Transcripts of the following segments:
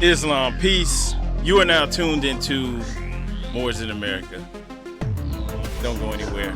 Islam, peace. You are now tuned into Moorish America. Don't go anywhere.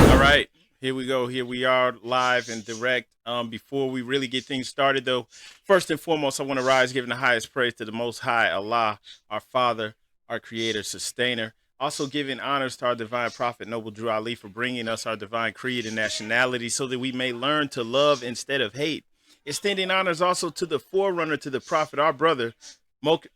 All right, here we go. Here we are live and direct. Before we really get things started, though, first and foremost, I want to rise giving the highest praise to the Most High, Allah, our Father, our Creator, Sustainer. Also giving honors to our divine prophet, Noble Drew Ali, for bringing us our divine creed and nationality so that we may learn to love instead of hate. Extending honors also to the forerunner to the prophet, our brother,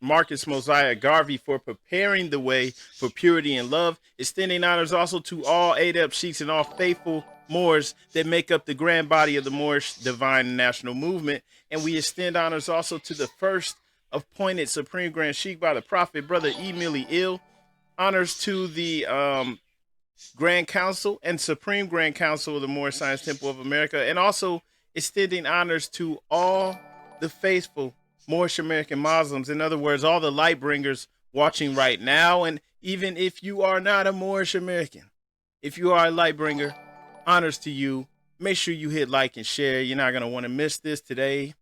Marcus Mosiah Garvey, for preparing the way for purity and love. Extending honors also to all Adep Sheiks and all faithful Moors that make up the grand body of the Moorish divine national movement. And we extend honors also to the first appointed Supreme Grand Sheik by the prophet, Brother Emily Ill. Honors to the Grand Council and Supreme Grand Council of the Moorish Science Temple of America. And also extending honors to all the faithful Moorish American Muslims. In other words, all the light bringers watching right now. And even if you are not a Moorish American, if you are a light bringer, honors to you. Make sure you hit like and share. You're not going to want to miss this. Today,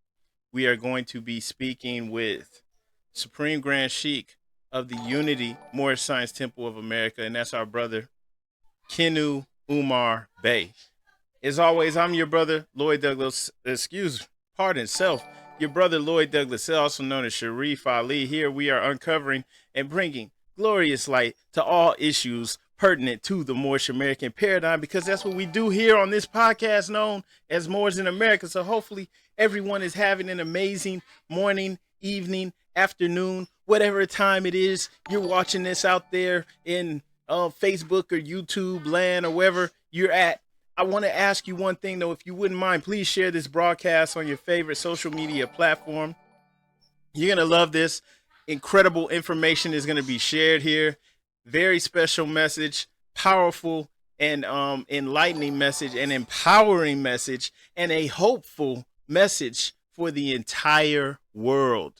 we are going to be speaking with Supreme Grand Sheik of the Unity Moorish Science Temple of America, and that's our brother, Kenu Umar Bey. As always, I'm your brother, Lloyd Douglas, your brother Lloyd Douglas, also known as Sharif Ali. Here we are uncovering and bringing glorious light to all issues pertinent to the Moorish American paradigm, because that's what we do here on this podcast known as Moorish in America. So hopefully everyone is having an amazing morning, evening, afternoon, whatever time it is you're watching this out there in Facebook or YouTube land or wherever you're at. I want to ask you one thing, though. If you wouldn't mind, please share this broadcast on your favorite social media platform. You're going to love this. Incredible information is going to be shared here. Very special message, powerful and enlightening message, an empowering message, and a hopeful message for the entire world.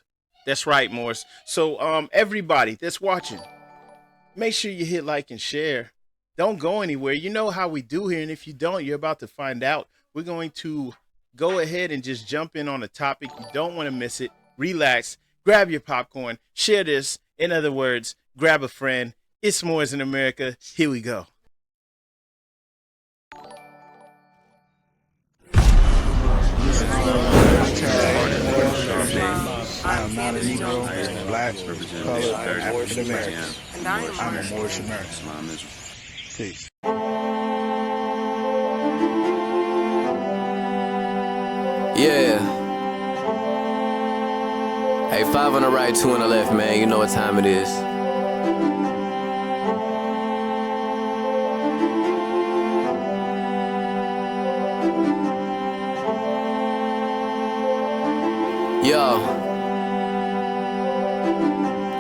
That's right, Morris. So everybody that's watching, make sure you hit like and share. Don't go anywhere. You know how we do here, and if you don't, you're about to find out. We're going to go ahead and just jump in on a topic. You don't want to miss it. Relax, grab your popcorn, share this. In other words, grab a friend. It's Moors in America. Here we go. I am not a Negro, black, colored, African American. I'm a Moorish American. Peace. Yeah. Hey, 5 on the right, 2 on the left, man. You know what time it is. Yo.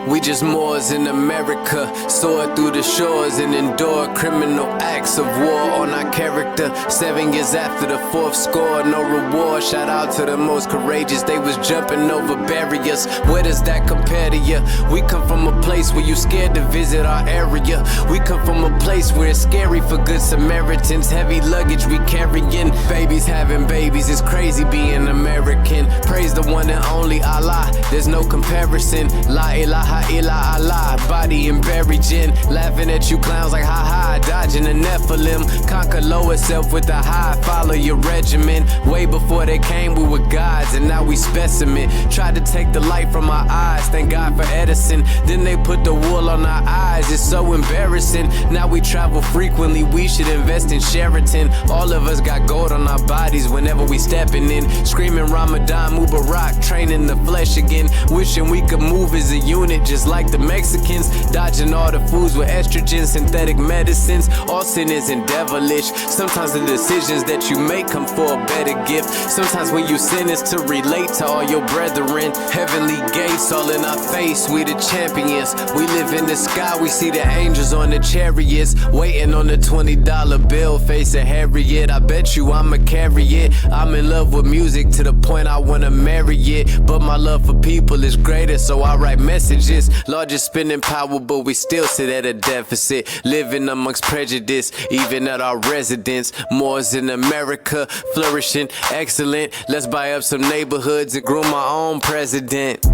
We just Moors in America, soar through the shores and endure criminal acts of war on our character. 7 years after the 4th score, no reward. Shout out to the most courageous, they was jumping over barriers. Where does that compare to you? We come from a place where you scared to visit our area. We come from a place where it's scary for good Samaritans. Heavy luggage we carrying, babies having babies. It's crazy being American. Praise the one and only Allah, there's no comparison. La ilaha illa Allah, body and buried in. Laughing at you clowns like ha-ha, dodging the Nephilim. Conquer lower self with the high, follow your regimen. Way before they came we were gods and now we specimen. Tried to take the light from our eyes, thank God for Edison. Then they put the wool on our eyes, it's so embarrassing. Now we travel frequently, we should invest in Sheraton. All of us got gold on our bodies whenever we stepping in. Screaming Ramadan Mubarak, training the flesh again. Wishing we could move as a unit just like the Mexicans. Dodging all the foods with estrogen, synthetic medicines. All sin isn't devilish. Sometimes the decisions that you make come for a better gift. Sometimes when you sin is to relate to all your brethren. Heavenly gates all in our face, we the champions. We live in the sky, we see the angels on the chariots. Waiting on the $20 bill, face a Harriet. I bet you I'ma carry it. I'm in love with music to the point I wanna Marriott, but my love for people is greater, so I write messages. Largest spending power, but we still sit at a deficit. Living amongst prejudice, even at our residence. Moors in America, flourishing, excellent. Let's buy up some neighborhoods and groom our own president.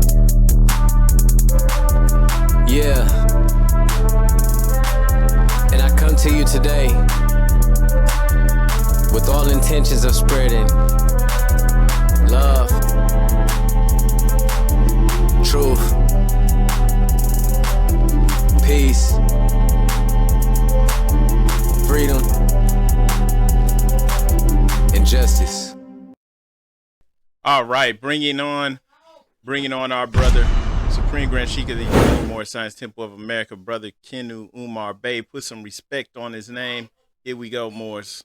Yeah. And I come to you today with all intentions of spreading love, truth, peace, freedom, and justice. All right, bringing on our brother, Supreme Grand Sheik of the Moorish Temple of America, brother Kenu Umar Bey. Put some respect on his name. Here we go, Moors.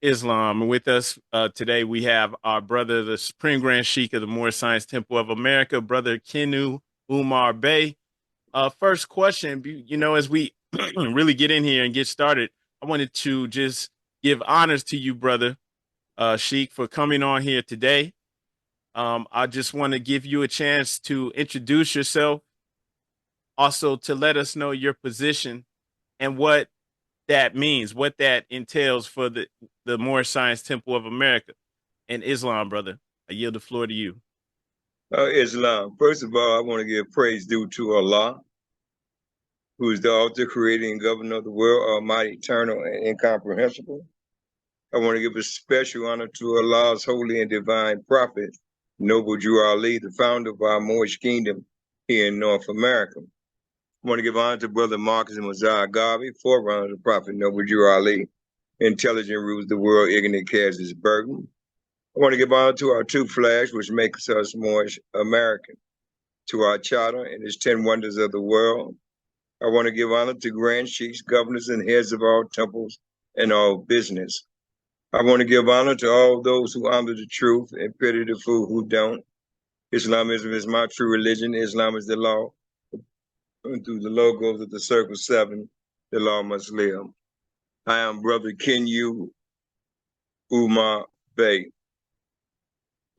Islam. And with us today, we have our brother, the Supreme Grand Sheik of the Moorish Temple of America, brother Kenu Umar Bey. First question, as we really get in here and get started, I wanted to just give honors to you, brother Sheik, for coming on here today. I just want to give you a chance to introduce yourself, also to let us know your position and what that means, what that entails for the Moorish Temple of America and Islam, brother. I yield the floor to you. Islam. First of all, I want to give praise due to Allah, who is the author, creator, and governor of the world, almighty, eternal, and incomprehensible. I want to give a special honor to Allah's holy and divine prophet, Noble Jew Ali, the founder of our Moorish kingdom here in North America. I want to give honor to Brother Marcus and Messiah Garvey, forerunner of the Prophet Noble Jew Ali. Intelligent rules the world, ignorant carries his burden. I want to give honor to our two flags, which makes us Moorish American, to our charter and its 10 wonders of the world. I want to give honor to Grand Sheiks, governors, and heads of all temples and all business. I want to give honor to all those who honor the truth and pity the fool who don't. Islamism is my true religion. Islam is the law. And through the logos of the Circle 7, the law must live. I am Brother Kenu Umar Bey.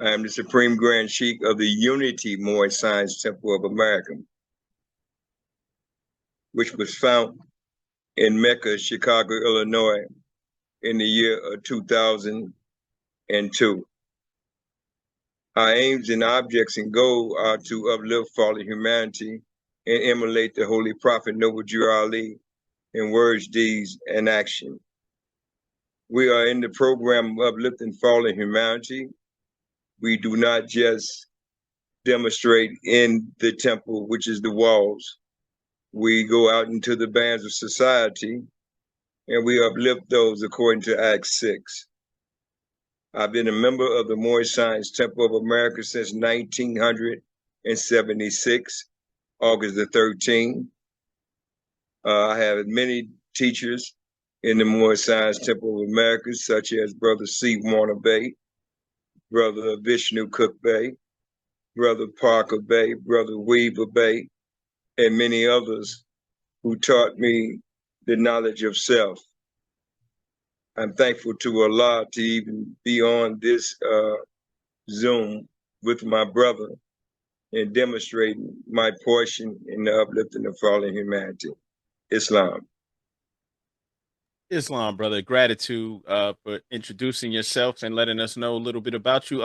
I am the Supreme Grand Sheik of the Unity Moorish Temple of America, which was found in Mecca, Chicago, Illinois, in the year of 2002. Our aims and objects and goals are to uplift fallen humanity and emulate the Holy Prophet Noble Jew Ali in words, deeds, and action. We are in the program of uplifting fallen humanity. We do not just demonstrate in the temple, which is the walls. We go out into the bands of society and we uplift those according to Acts 6. I've been a member of the Moorish Temple of America since 1976, August the 13th. I have many teachers in the Moorish Temple of America, such as Brother C. Warner Bey, Brother Vishnu Cook Bey, Brother Parker Bey, Brother Weaver Bey, and many others who taught me the knowledge of self. I'm thankful to Allah to even be on this Zoom with my brother and demonstrating my portion in the uplifting of fallen humanity. Islam. Islam, brother. Gratitude for introducing yourself and letting us know a little bit about you.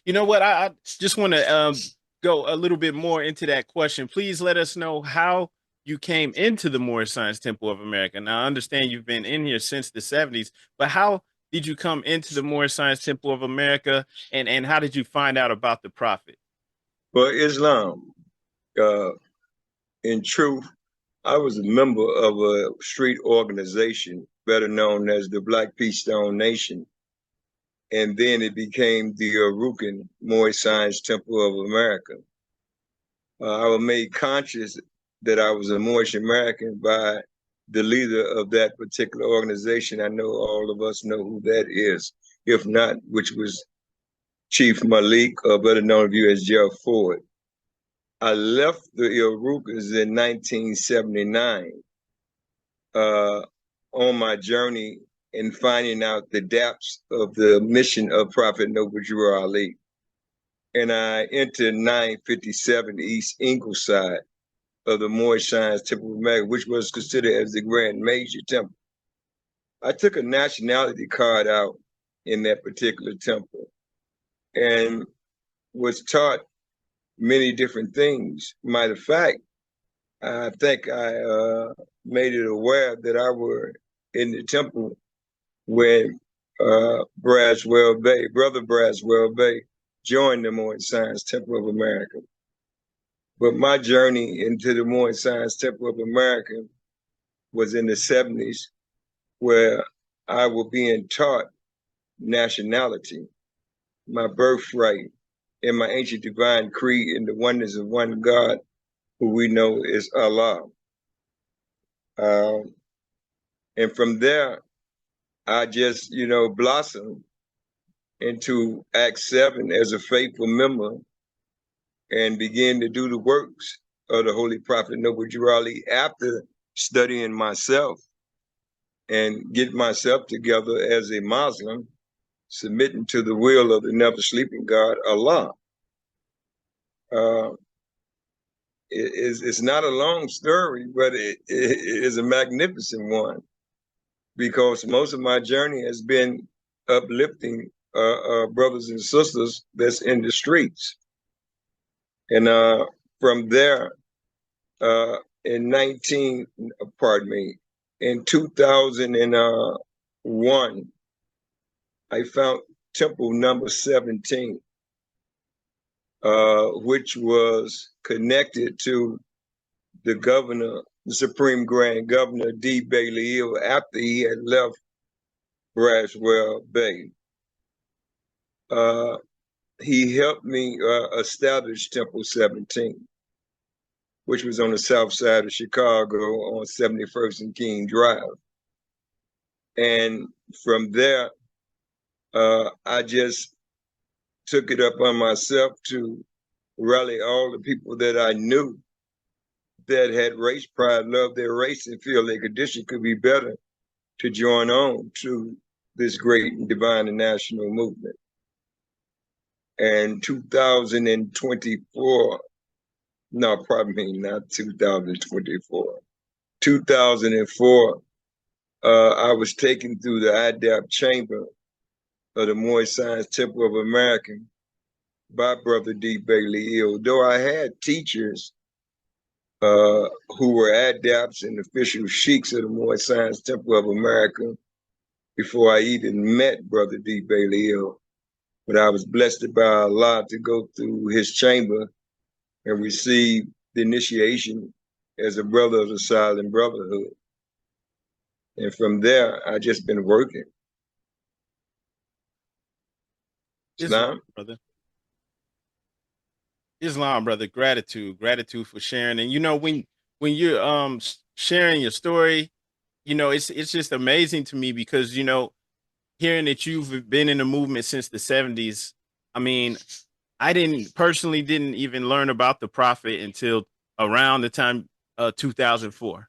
You know what? I just want to go a little bit more into that question. Please let us know how you came into the Moorish Science Temple of America. Now, I understand you've been in here since the 70s, but how did you come into the Moorish Science Temple of America, and how did you find out about the Prophet? Well, Islam, in truth, I was a member of a street organization, better known as the Black Peace Stone Nation. And then it became the Arucan Moorish Science Temple of America. I was made conscious that I was a Moorish American by the leader of that particular organization. I know all of us know who that is, if not, which was Chief Malik, or better known to you as Jeff Ford. I left the Arucans in 1979 on my journey in finding out the depths of the mission of Prophet Noble Drew Ali. And I entered 957 East Ingleside of the Moorish Science Temple of America, which was considered as the Grand Major Temple. I took a nationality card out in that particular temple and was taught many different things. Matter of fact, I think I made it aware that I were in the temple when Brother Braswell Bey joined the Moorish Science Temple of America. But my journey into the Moorish Science Temple of America was in the 70s, where I was being taught nationality, my birthright, and my ancient divine creed in the oneness of one God, who we know is Allah. And from there, I just, blossomed into Act 7 as a faithful member and began to do the works of the Holy Prophet Noble Drew Ali after studying myself and getting myself together as a Muslim, submitting to the will of the never sleeping God, Allah. It's not a long story, but it is a magnificent one, because most of my journey has been uplifting brothers and sisters that's in the streets. And from there, in 2001, I found temple number 17, which was connected to the governor, the Supreme Grand Governor D. Bailey Hill, after he had left Braswell Bey. He helped me establish Temple 17, which was on the south side of Chicago on 71st and King Drive. And from there, I just took it up on myself to rally all the people that I knew that had race pride, loved their race, and feel their condition could be better, to join on to this great and divine and national movement. And 2024, no, pardon me, not 2024, 2004, I was taken through the IDAP chamber of the Moorish Science Temple of America by Brother D. Bailey Hill. Though I had teachers who were adapts and official sheiks of the Moorish Science Temple of America before I even met Brother D. Bailey Hill. But I was blessed by Allah to go through his chamber and receive the initiation as a brother of the Silent Brotherhood. And from there, I just been working. Islam, brother. Islam, brother. Gratitude for sharing. And when you're sharing your story, it's just amazing to me, because hearing that you've been in the movement since the 70s. I mean, I didn't even learn about the prophet until around the time 2004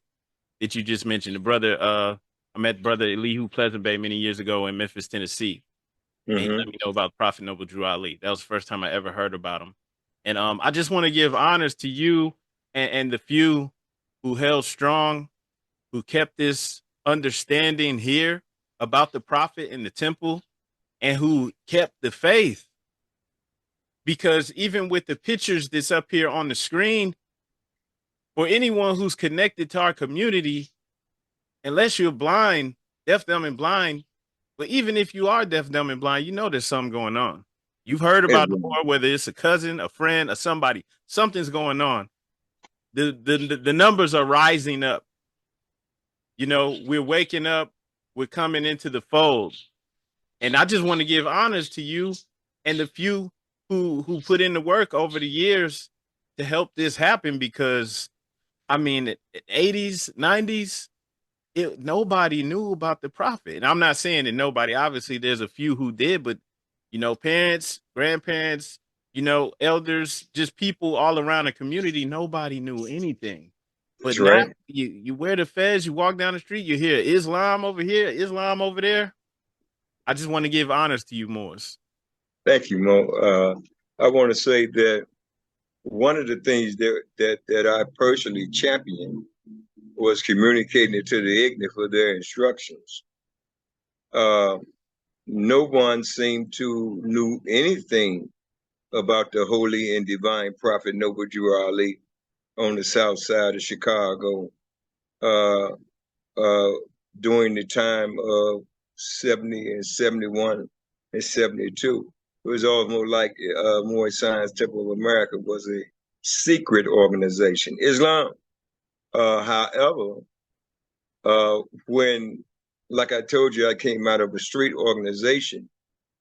that you just mentioned. The brother, I met brother Elihu Pleasant Bay many years ago in Memphis, Tennessee, and he let me know about Prophet Noble Drew Ali. That was the first time I ever heard about him. And I just want to give honors to you and the few who held strong, who kept this understanding here about the prophet in the temple, and who kept the faith. Because even with the pictures that's up here on the screen, for anyone who's connected to our community, unless you're blind, deaf, dumb, and blind, but even if you are deaf, dumb, and blind, you know there's something going on. You've heard about it before, whether it's a cousin, a friend, or somebody, something's going on. The numbers are rising up. You know, we're waking up, we're coming into the fold. And I just want to give honors to you and the few who put in the work over the years to help this happen, because I mean, 80s, 90s, nobody knew about the prophet. And I'm not saying that nobody, obviously there's a few who did, but you know, parents, grandparents, you know, elders, just people all around the community, nobody knew anything. But That's now right. you wear the fez, you walk down the street, you hear Islam over here, Islam over there. I just want to give honors to you, Morris. Thank you, Mo. I want to say that one of the things that I personally championed was communicating it to the ignorant for their instructions. No one seemed to knew anything about the holy and divine prophet Noble Drew Ali on the south side of Chicago uh, during the time of 70 and 71 and 72. It was almost like Moorish Science Temple of America was a secret organization. Islam, however, when, like I told you, I came out of a street organization.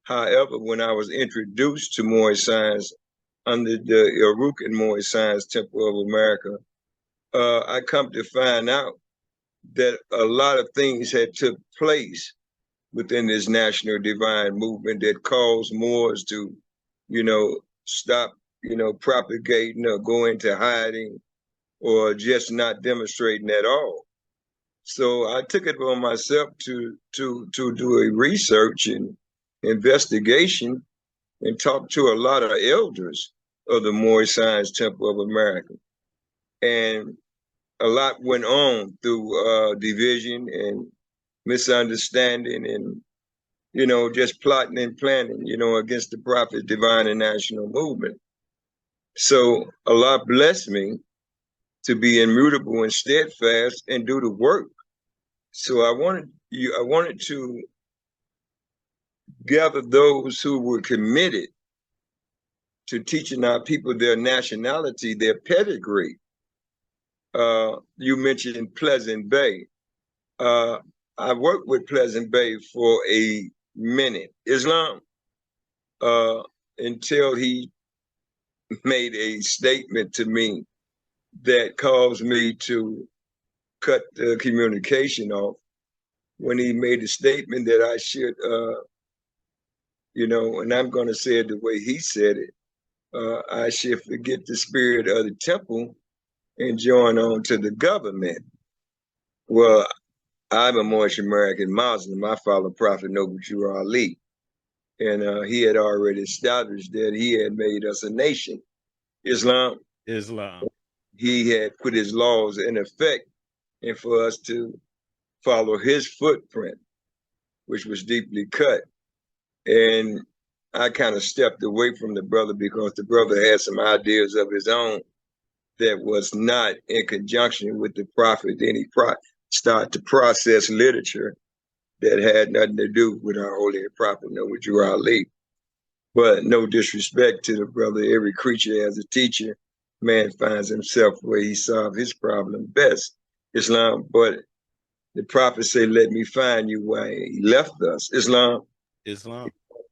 However, when I was introduced to Moorish Science under the Arucan Moorish Science Temple of America, I come to find out that a lot of things had took place within this national divine movement that caused Moors to, stop, propagating or go into hiding or just not demonstrating at all. So I took it on myself to do a research and investigation and talk to a lot of elders of the Moorish Science Temple of America. And a lot went on through division and misunderstanding and, just plotting and planning, against the prophet divine and national movement. So Allah blessed me to be immutable and steadfast and do the work. So I wanted to gather those who were committed to teaching our people their nationality, their pedigree. You mentioned Pleasant Bay. I worked with Pleasant Bay for a minute, Islam, until he made a statement to me that caused me to cut the communication off. When he made a statement that I should, and I'm going to say it the way he said it, I should forget the spirit of the temple and join on to the government. Well, I'm a Moorish American Muslim. I follow Prophet Noble Drew Ali. And he had already established that he had made us a nation. Islam. He had put his laws in effect, and for us to follow his footprint, which was deeply cut. And I kind of stepped away from the brother because the brother had some ideas of his own that was not in conjunction with the prophet. Then he started to process literature that had nothing to do with our holy prophet, Noble Drew Ali. But no disrespect to the brother, every creature has a teacher. Man finds himself where he solves his problem best. Islam, but the prophet said, let me find you why he left us. Islam.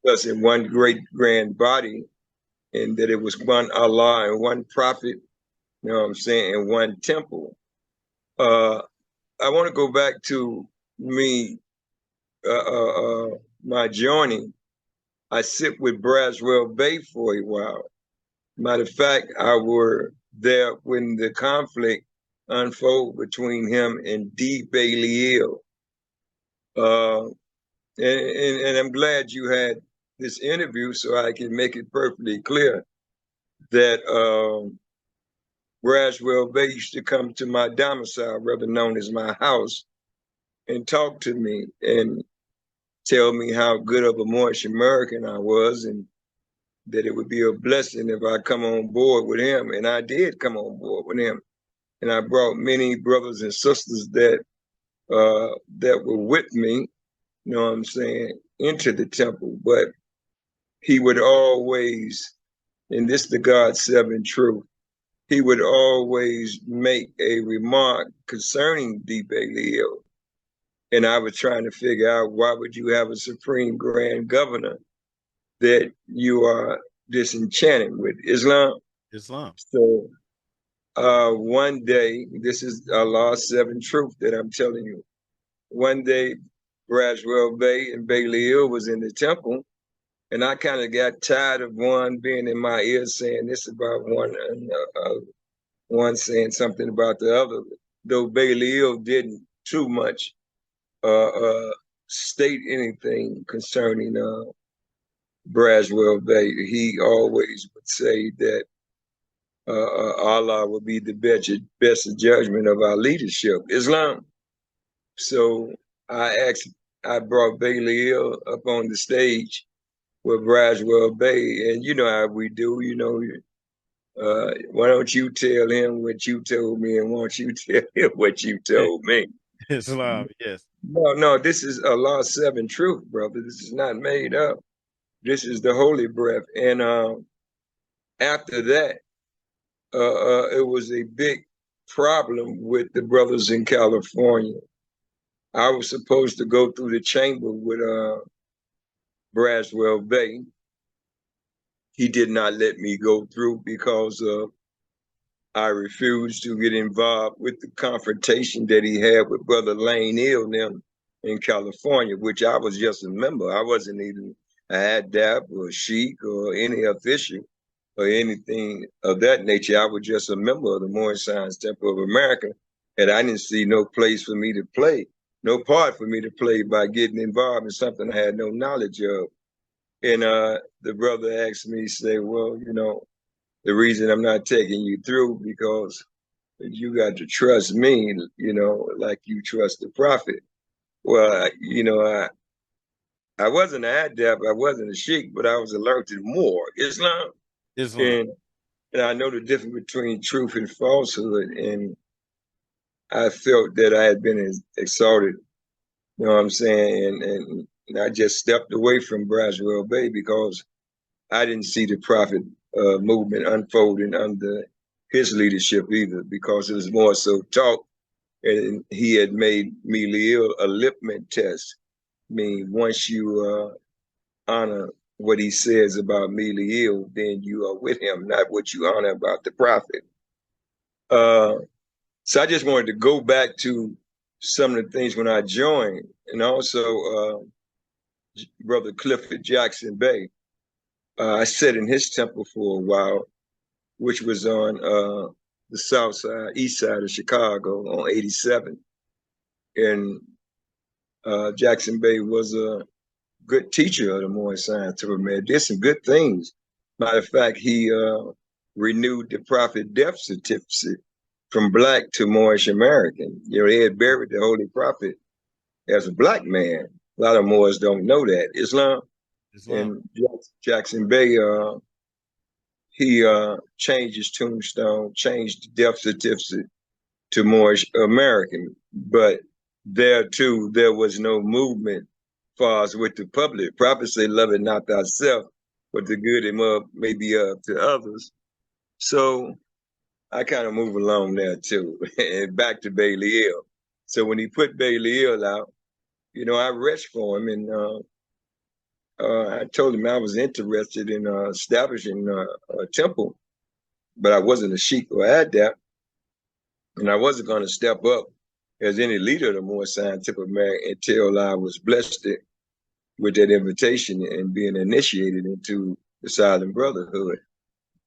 Us in one great grand body, and that it was one Allah and one prophet, you know what I'm saying, and one temple. I want to go back to me, my journey I sit with Braswell Bay for a while. Matter of fact, I were there when the conflict unfolded between him and D. Bailey Hill. And I'm glad you had this interview so I can make it perfectly clear that Braswell Bay used to come to my domicile, rather known as my house, and talk to me and tell me how good of a Moorish American I was, and that it would be a blessing if I come on board with him. And I did come on board with him. And I brought many brothers and sisters that were with me, you know what I'm saying, into the temple. But he would always, and this is the God-7 truth, he would always make a remark concerning D. Bailey Hill. And I was trying to figure out, why would you have a Supreme Grand Governor that you are disenchanted with? Islam? Islam. So one day, this is Allah's 7 truth that I'm telling you. One day, Braswell Bay and Bailey Hill was in the temple, and I kind of got tired of one being in my ear saying this about one, and one saying something about the other. Though Bailey Hill didn't too much state anything concerning Braswell Bay, he always would say that Allah will be the best judgment of our leadership, Islam. So I brought Bailey Hill up on the stage with Braswell Bay, and you know how we do, you know, why don't you tell him what you told me, and won't you tell him what you told me? Islam, yes. No, this is Allah's 7 truth, brother. This is not made up. This is the holy breath. And after that, it was a big problem with the brothers in California. I was supposed to go through the chamber with Braswell Bay. He did not let me go through because I refused to get involved with the confrontation that he had with Brother Lane Hill and them in California, which I was just a member. I wasn't even a Adap or a Sheik or any official or anything of that nature. I was just a member of the Moorish Temple of America, and I didn't see no place for me to play, no part for me to play by getting involved in something I had no knowledge of. And the brother asked me, say, well, you know, the reason I'm not taking you through because you got to trust me, you know, like you trust the prophet. Well, you know, I wasn't an adept, I wasn't a sheik, but I was alerted more Islam. And I know the difference between truth and falsehood. And I felt that I had been exalted, you know what I'm saying? And I just stepped away from Braswell Bay because I didn't see the prophet movement unfolding under his leadership either, because it was more so talk. And he had made me a litmus test. I mean, once you honor what he says about Mealy Hill, then you are with him, not what you honor about the prophet. So I just wanted to go back to some of the things when I joined, and also Brother Clifford Jackson Bay. I sat in his temple for a while, which was on the south side, east side of Chicago on 87. And Jackson Bay was a good teacher of the Moorish Scientific Man, did some good things. Matter of fact, he renewed the prophet death certificate from Black to Moorish American. You know, they had buried the Holy Prophet as a Black man. A lot of Moors don't know that. Islam. And Jackson Bay, he changed his tombstone, changed the death certificate to Moorish American. But there too, there was no movement far as with the public. Prophets say, love it not thyself, but the good it may be up to others. So I kind of move along there too. And back to Bailey Hill. So when he put Bailey Hill out, you know, I reached for him, and I told him I was interested in establishing a temple, but I wasn't a sheik or adept, and I wasn't going to step up as any leader of the more scientific American until I was blessed with that invitation and being initiated into the Silent Brotherhood.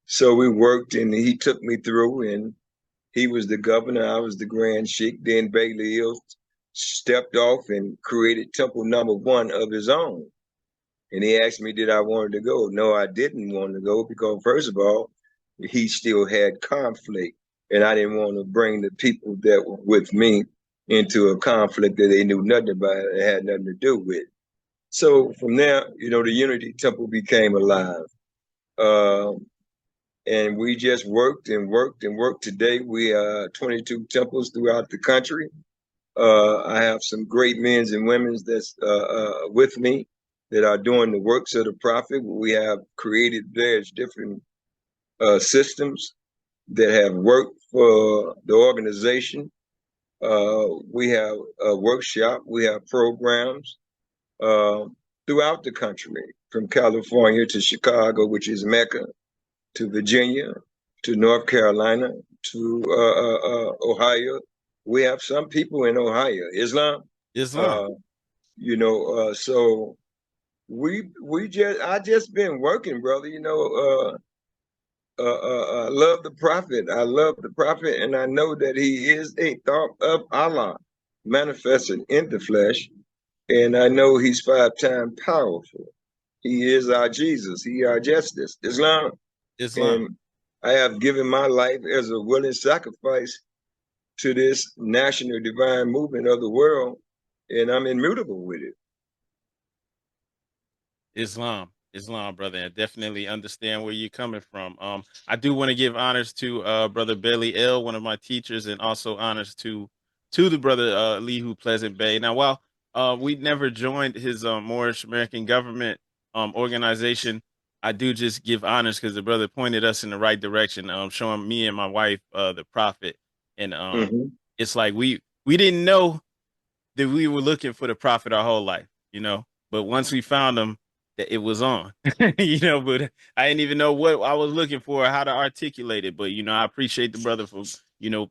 So we worked, and he took me through, and he was the governor, I was the Grand Sheik. Then Bailey Hill stepped off and created Temple #1 of his own. And he asked me, did I want to go? No, I didn't want to go because, first of all, he still had conflict. And I didn't want to bring the people that were with me into a conflict that they knew nothing about and had nothing to do with. So from there, the Unity Temple became alive. And we just worked and worked and worked. Today, we are 22 temples throughout the country. I have some great men and women that's with me that are doing the works of the prophet. We have created various different systems that have worked for the organization. We have a workshop. We have programs throughout the country, from California to Chicago, which is Mecca, to Virginia, to North Carolina, to Ohio. We have some people in Ohio, Islam. So I just been working, brother. I love the prophet. I love the prophet, and I know that he is a thought of Allah manifested in the flesh, and I know he's 5 times powerful. He is our Jesus. He our justice. Islam. And I have given my life as a willing sacrifice to this national divine movement of the world, and I'm immutable with it. Islam, brother. I definitely understand where you're coming from. I do want to give honors to Brother Bailey L., one of my teachers, and also honors to the brother Elihu Pleasant Bay. Now, while we never joined his Moorish American government organization, I do just give honors because the brother pointed us in the right direction, showing me and my wife the prophet. And it's like we didn't know that we were looking for the prophet our whole life, but once we found him, that it was on, but I didn't even know what I was looking for, how to articulate it. But, I appreciate the brother for,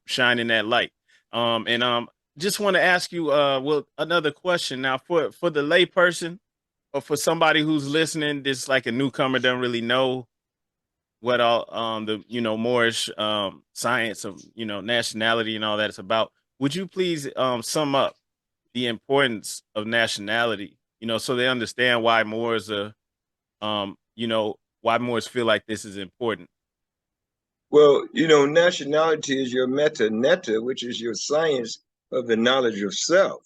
shining that light. And just want to ask you, another question now for the lay person, or for somebody who's listening, this like a newcomer, don't really know what all the Moorish science of nationality and all that is about. Would you please sum up the importance of nationality, so they understand why Moors are why Moors feel like this is important? Well, nationality is your neta, which is your science of the knowledge of self.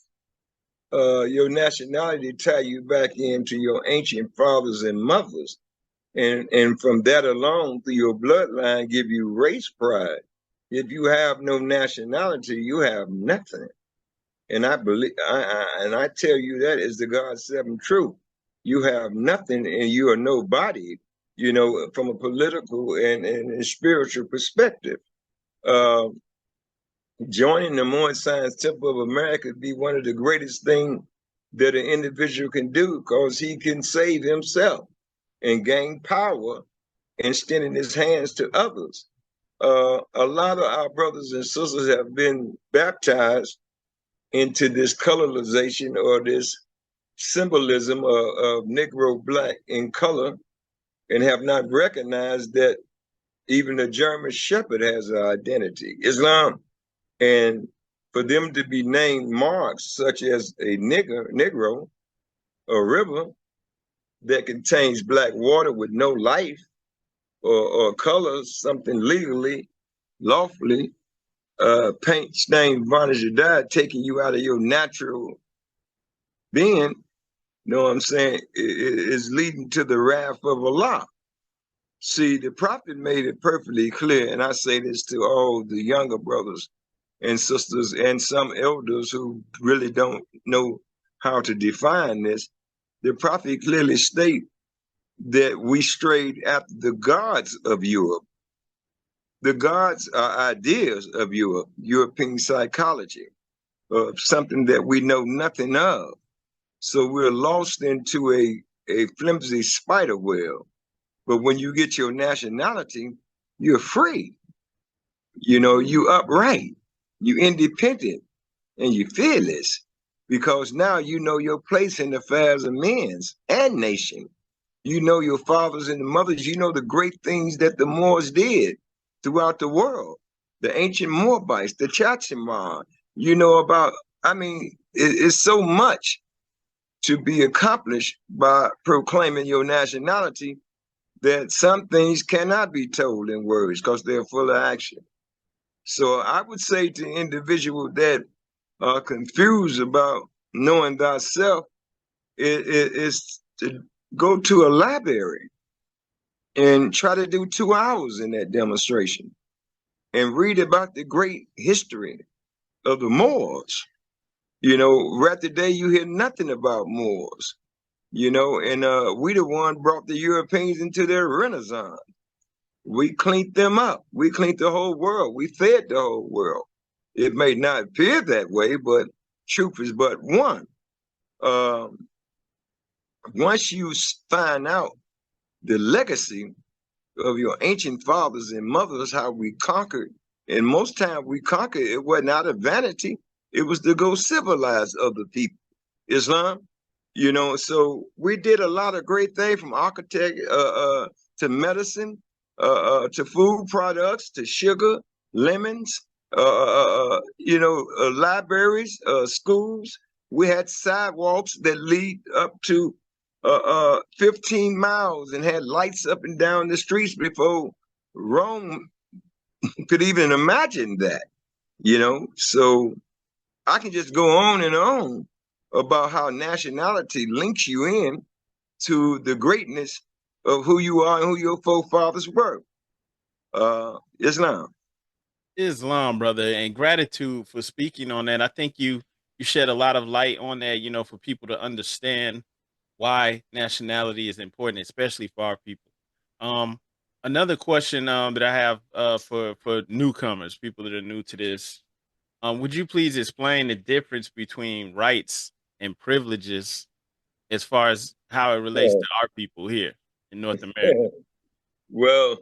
Your nationality tie you back into your ancient fathers and mothers. And from that alone, through your bloodline, give you race pride. If you have no nationality, you have nothing. And I believe, I tell you that is the God's 7th truth. You have nothing, and you are nobody. From a political and spiritual perspective. Joining the Moorish Science Temple of America would be one of the greatest things that an individual can do, because he can save himself and gain power and extending his hands to others. A lot of our brothers and sisters have been baptized into this colorization or this symbolism of Negro, black in color, and have not recognized that even a German shepherd has an identity, Islam. And for them to be named marks such as a Negro, a river that contains black water with no life, or colors, something legally, lawfully, paint, stain, varnish, or dye, taking you out of your natural being, know what I'm saying, is leading to the wrath of Allah. See, the prophet made it perfectly clear, and I say this to all the younger brothers and sisters and some elders who really don't know how to define this. The prophet clearly states that we strayed after the gods of Europe. The gods are ideas of Europe, European psychology, something that we know nothing of. So we're lost into a flimsy spider web. But when you get your nationality, you're free. You upright, you independent, and you fearless. because now you know your place in the affairs of men and nation. You know your fathers and the mothers. You know the great things that the Moors did throughout the world. The ancient Moabites, the Chachimar. You know about, I mean, it's so much to be accomplished by proclaiming your nationality that some things cannot be told in words because they're full of action. So I would say to individuals that are confused about knowing thyself is to go to a library and try to do 2 hours in that demonstration and read about the great history of the Moors. You know, right today you hear nothing about Moors, you know, and we the one brought the Europeans into their Renaissance. We cleaned them up. We cleaned the whole world. We fed the whole world. It may not appear that way, but truth is but one. Once you find out the legacy of your ancient fathers and mothers, how we conquered, and most times we conquered, it wasn't out of vanity. It was to go civilize other people. Islam, you know, so we did a lot of great things from architect to medicine, to food products, to sugar, lemons, you know, libraries, schools. We had sidewalks that lead up to 15 miles and had lights up and down the streets before Rome could even imagine that, you know. So I can just go on and on about how nationality links you in to the greatness of who you are and who your forefathers were. Islam. Islam, brother, and gratitude for speaking on that. I think you shed a lot of light on that, you know, for people to understand why nationality is important, especially for our people. Um, Another question that I have for newcomers, people that are new to this, would you please explain the difference between rights and privileges as far as how it relates to our people here in North America? Well,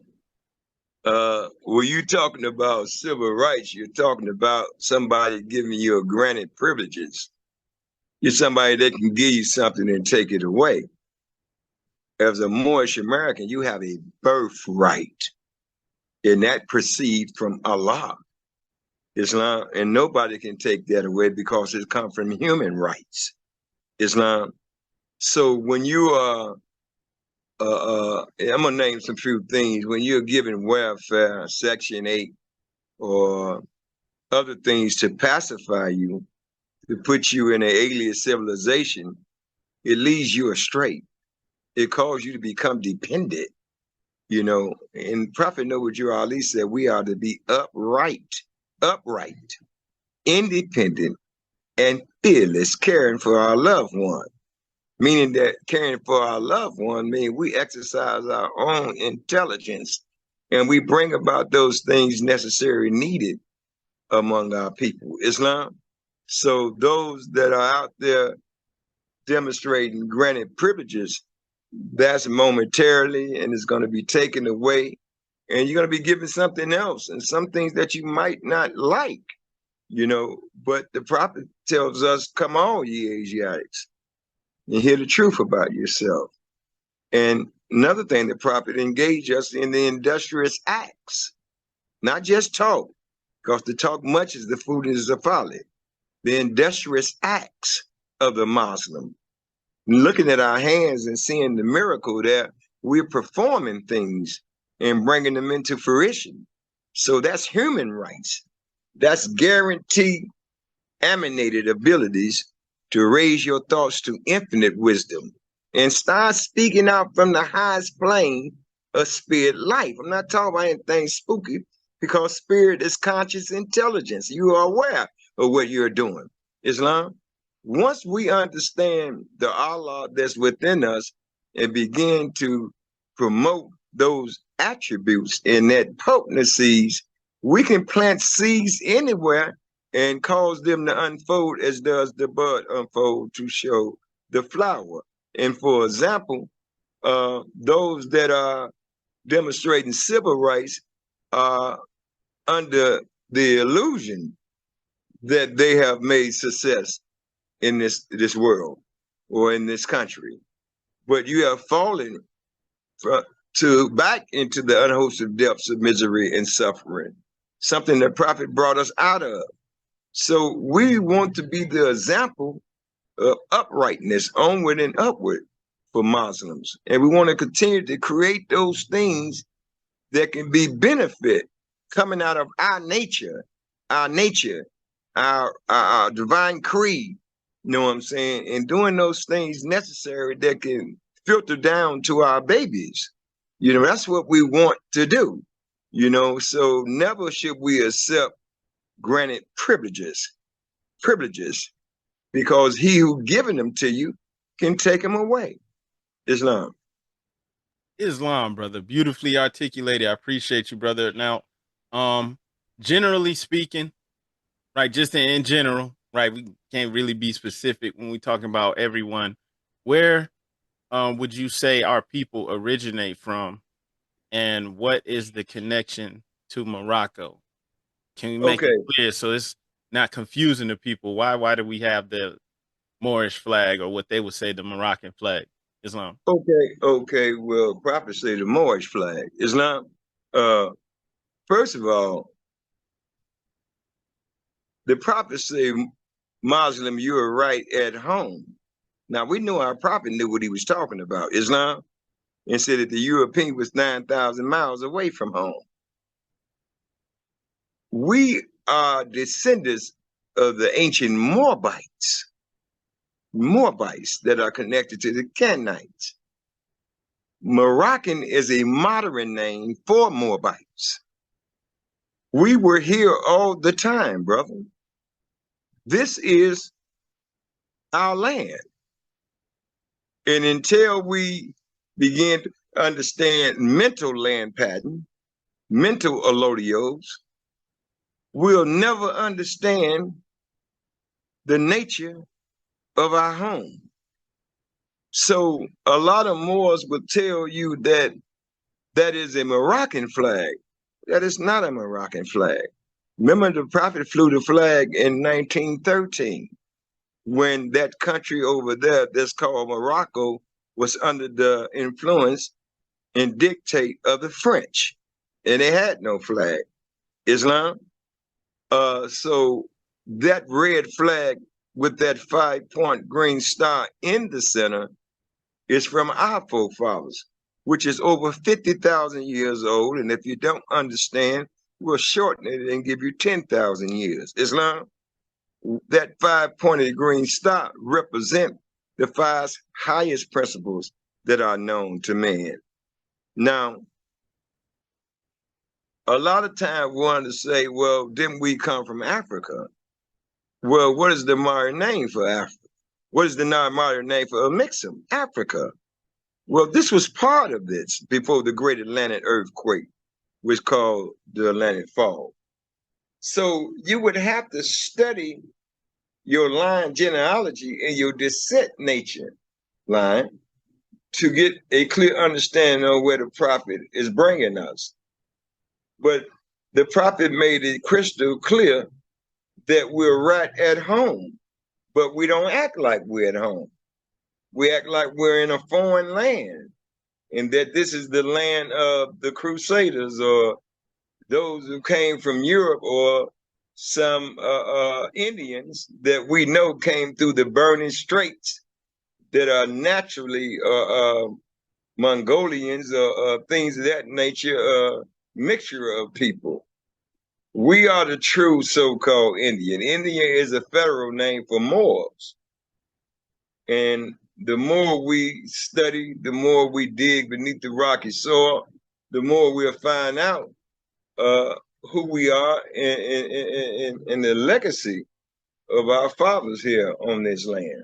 when you talking about civil rights, you're talking about somebody giving you a granted privileges. You're somebody that can give you something and take it away. As a Moorish American, you have a birthright, and that proceeds from Allah, Islam, and nobody can take that away because it comes from human rights, Islam. So when you are, I'm gonna name some few things. When you're given welfare, Section 8, or other things to pacify you, to put you in an alien civilization, it leads you astray. It causes you to become dependent, you know. And Prophet Noble Ali said we are to be upright, independent, and fearless, caring for our loved one. Meaning that caring for our loved one means we exercise our own intelligence and we bring about those things necessary needed among our people. Islam. So those that are out there demonstrating granted privileges, that's momentarily and it's going to be taken away. And you're going to be given something else and some things that you might not like, you know. But the prophet tells us, come on, ye Asiatics, and hear the truth about yourself. And another thing, the prophet engaged us in the industrious acts, not just talk, because to talk much is the foolishness of folly. The industrious acts of the Muslim. Looking at our hands and seeing the miracle that we're performing things and bringing them into fruition. So that's human rights. That's guaranteed emanated abilities to raise your thoughts to infinite wisdom and start speaking out from the highest plane of spirit life. I'm not talking about anything spooky because spirit is conscious intelligence. You are aware of what you're doing. Islam. Once we understand the Allah that's within us and begin to promote those attributes and that potencies, we can plant seeds anywhere and cause them to unfold as does the bud unfold to show the flower. And for example, those that are demonstrating civil rights are under the illusion that they have made success in this world or in this country, but you have fallen back into the unwholesome depths of misery and suffering, something that prophet brought us out of. So we want to be the example of uprightness, onward and upward for Muslims. And we want to continue to create those things that can be benefit coming out of our nature, our divine creed, you know what I'm saying? And doing those things necessary that can filter down to our babies. You know, that's what we want to do, you know, so never should we accept granted privileges, because he who given them to you can take them away. Islam. Islam, brother. Beautifully articulated. I appreciate you, brother. Now, generally speaking, right, just in general, right, we can't really be specific when we're talking about everyone. Where would you say our people originate from, and what is the connection to Morocco? Can we make it clear so it's not confusing to people? Why do we have the Moorish flag, or what they would say the Moroccan flag? Islam. Okay. Well, prophets say the Moorish flag. Islam. First of all, the prophets say, Muslim, you are right at home. Now, we know our prophet knew what he was talking about, Islam, and said that the European was 9,000 miles away from home. We are descendants of the ancient Moabites that are connected to the Canaanites. Moroccan is a modern name for Moabites. We were here all the time, brother. This is our land. And until we begin to understand mental land pattern, mental allodios, we'll never understand the nature of our home. So a lot of Moors will tell you that that is a Moroccan flag. That is not a Moroccan flag. Remember, the prophet flew the flag in 1913 when that country over there that's called Morocco was under the influence and dictate of the French, and they had no flag. Islam. So that red flag with that 5-point green star in the center is from our forefathers, which is over 50,000 years old. And if you don't understand, we'll shorten it and give you 10,000 years. Islam, that 5-pointed green star represent the 5 highest principles that are known to man. Now, a lot of times we want to say, well, didn't we come from Africa? Well, what is the modern name for Africa? What is the non-modern name for Amixem? Africa. Well, this was part of this before the Great Atlantic Earthquake, which called the Atlantic Fall. So you would have to study your line genealogy and your descent nature line to get a clear understanding of where the prophet is bringing us. But the prophet made it crystal clear that we're right at home, but we don't act like we're at home. We act like we're in a foreign land, and that this is the land of the Crusaders or those who came from Europe, or some Indians that we know came through the burning straits that are naturally Mongolians or things of that nature, mixture of people. We are the true so-called Indian. Indian is a federal name for Moors. And the more we study, the more we dig beneath the rocky soil, the more we'll find out who we are and the legacy of our fathers here on this land.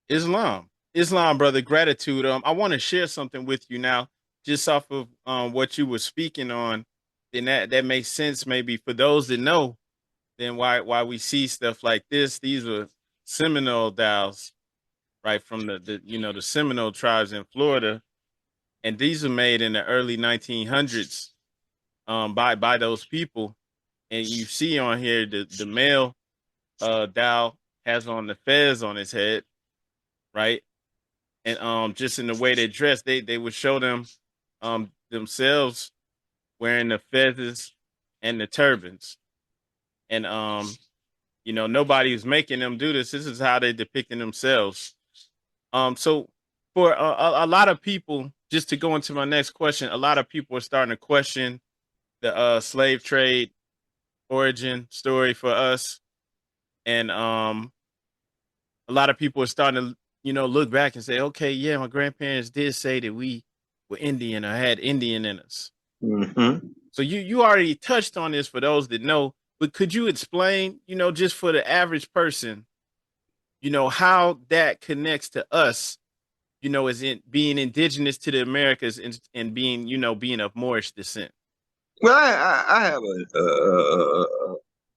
Islam, brother, gratitude. I want to share something with you now, just off of what you were speaking on, and that makes sense maybe for those that know. Then why we see stuff like this? These are Seminole dials, right, from the Seminole tribes in Florida, and these are made in the early 1900s by those people. And you see on here the male Dow has on the fez on his head, right? And just in the way they dress, they would show them themselves wearing the feathers and the turbans. And nobody was making them do this. This is how they depicting themselves. So for a lot of people, just to go into my next question, a lot of people are starting to question the slave trade origin story for us, and a lot of people are starting to look back and say, okay, yeah, my grandparents did say that we were Indian or had Indian in us. Mm-hmm. So you already touched on this for those that know, but could you explain, just for the average person, how that connects to us, as in being indigenous to the Americas and being, being of Moorish descent? Well, I have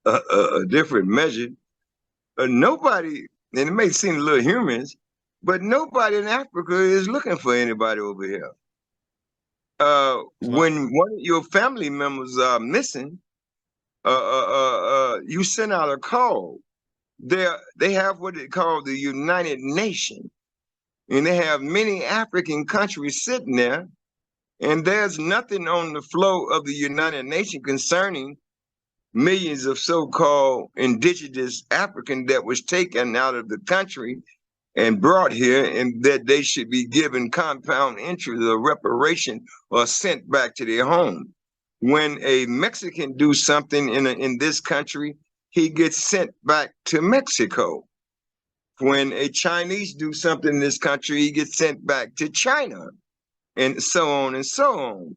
a different measure. Nobody, and it may seem a little humorous, but nobody in Africa is looking for anybody over here. Islam. When one of your family members are missing, you send out a call. They have what they call the United Nations, and they have many African countries sitting there, and there's nothing on the flow of the United Nations concerning millions of so-called indigenous African that was taken out of the country and brought here, and that they should be given compound interest or reparation or sent back to their home. When a Mexican do something in this country, he gets sent back to Mexico. When a Chinese do something in this country, he gets sent back to China, and so on and so on.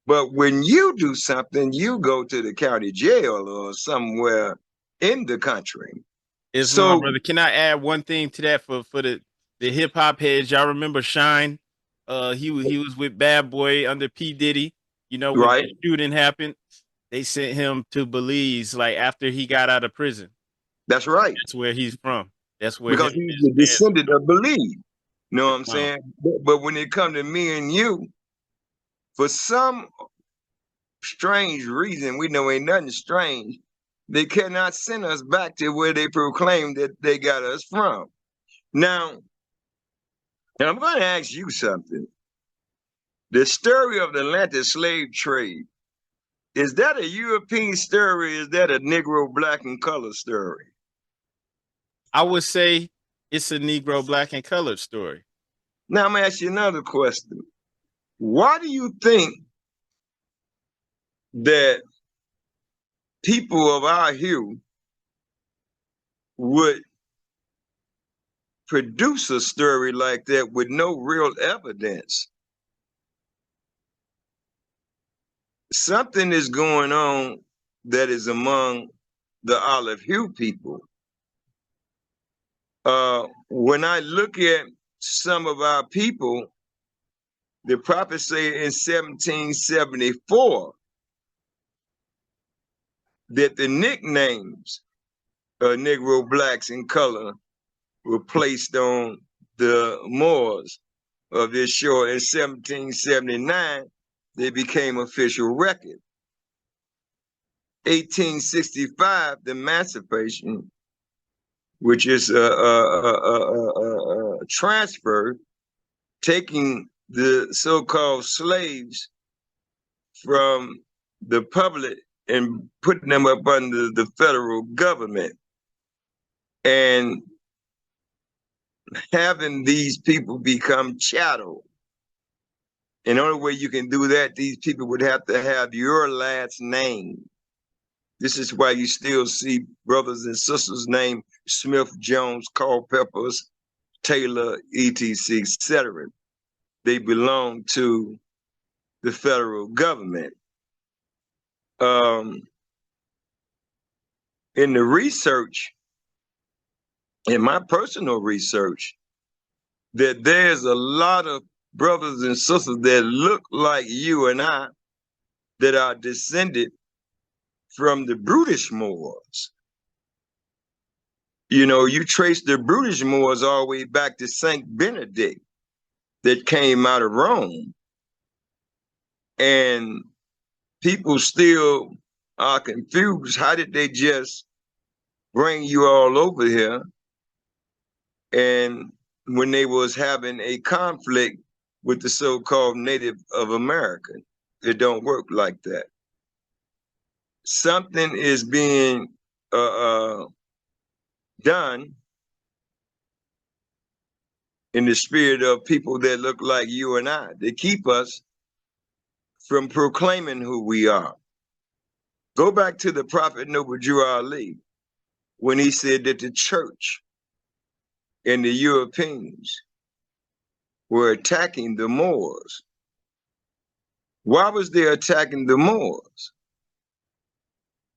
But when you do something, you go to the county jail or somewhere in the country. Islam, So, brother. Can I add one thing to that for the hip hop heads? Y'all remember Shine? He was with Bad Boy under P Diddy. When right, the shooting happened, they sent him to Belize. Like after he got out of prison, that's right. that's where he's from. That's where him Because and he's his the fans are descendant from. of believe. You know what I'm Islam. saying? But when it comes to me and you, for some strange reason, we know ain't nothing strange, they cannot send us back to where they proclaim that they got us from. Now, I'm going to ask you something. The story of the Atlantic slave trade, is that a European story? Is that a Negro, black, and color story? I would say it's a Negro, black, and colored story. Now, I'm going to ask you another question. Why do you think that people of our hue would produce a story like that with no real evidence? Something is going on that is among the olive hue people. When I look at some of our people, the prophet say in 1774 that the nicknames of Negro, blacks, and color were placed on the Moors of this shore. In 1779, they became official record. 1865, the Emancipation, which is transfer, taking the so-called slaves from the public and putting them up under the federal government, and having these people become chattel. And the only way you can do that, these people would have to have your last name. This is why you still see brothers and sisters named Smith, Jones, Culpepper's, Taylor, etc., etc. They belong to the federal government. In the research, in my personal research, that there's a lot of brothers and sisters that look like you and I that are descended from the brutish Moors. You know, you trace the brutish Moors all the way back to Saint Benedict that came out of Rome. And people still are confused. How did they just bring you all over here. And when they was having a conflict with the so-called Native of America, it don't work like that. Something is being done in the spirit of people that look like you and I. They keep us from proclaiming who we are. Go back to the Prophet Noble Drew Ali when he said that the church and the Europeans were attacking the Moors. Why was they attacking the Moors?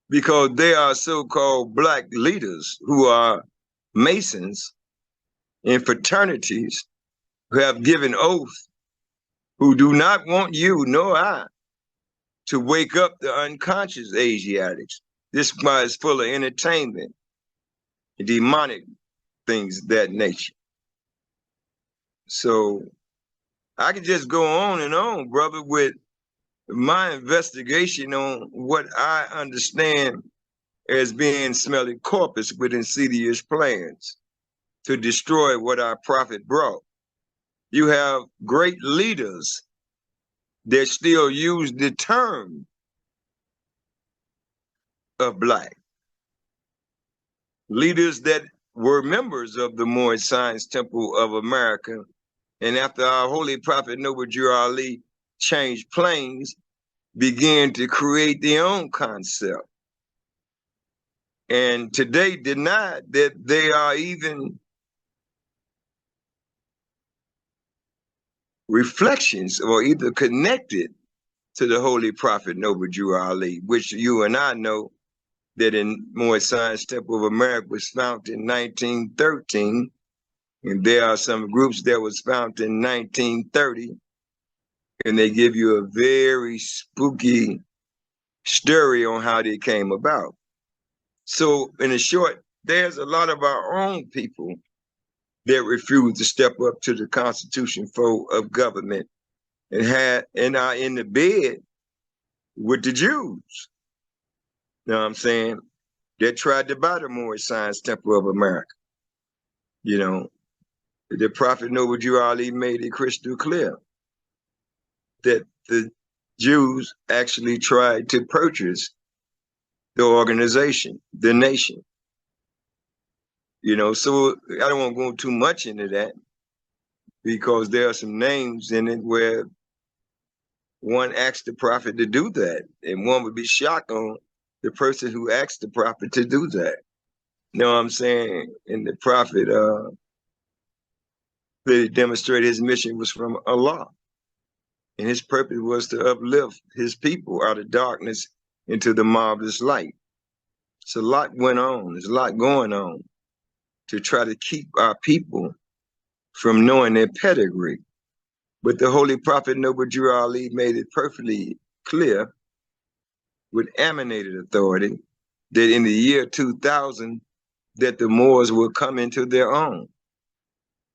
Because they are so-called black leaders who are Masons in fraternities who have given oath, who do not want you nor I to wake up the unconscious Asiatics. This is full of entertainment, demonic things of that nature. So I could just go on and on, brother, with my investigation on what I understand as being smelly corpus with insidious plans to destroy what our prophet brought. You have great leaders that still use the term of black. Leaders that were members of the Moorish Science Temple of America. And after our holy prophet Noble Drew Ali changed planes, began to create their own concept. And today denied that they are even reflections or either connected to the holy prophet Noble Drew Ali, which you and I know that in Moorish Science Temple of America was founded in 1913. And there are some groups that was founded in 1930. And they give you a very spooky story on how they came about. So in short, there's a lot of our own people that refuse to step up to the constitution of government and are in the bed with the Jews. You know what I'm saying? That tried to buy the Moorish Science Temple of America. You know, the Prophet Noble Drew Ali made it crystal clear that the Jews actually tried to purchase the organization, the nation. You know, so I don't want to go too much into that because there are some names in it where one asked the prophet to do that, and one would be shocked on the person who asked the prophet to do that. You know what I'm saying? And the prophet really demonstrated his mission was from Allah. And his purpose was to uplift his people out of darkness into the marvelous light. So a lot went on. There's a lot going on to try to keep our people from knowing their pedigree. But the Holy Prophet Noble Drew Ali made it perfectly clear with emanated authority that in the year 2000, that the Moors will come into their own.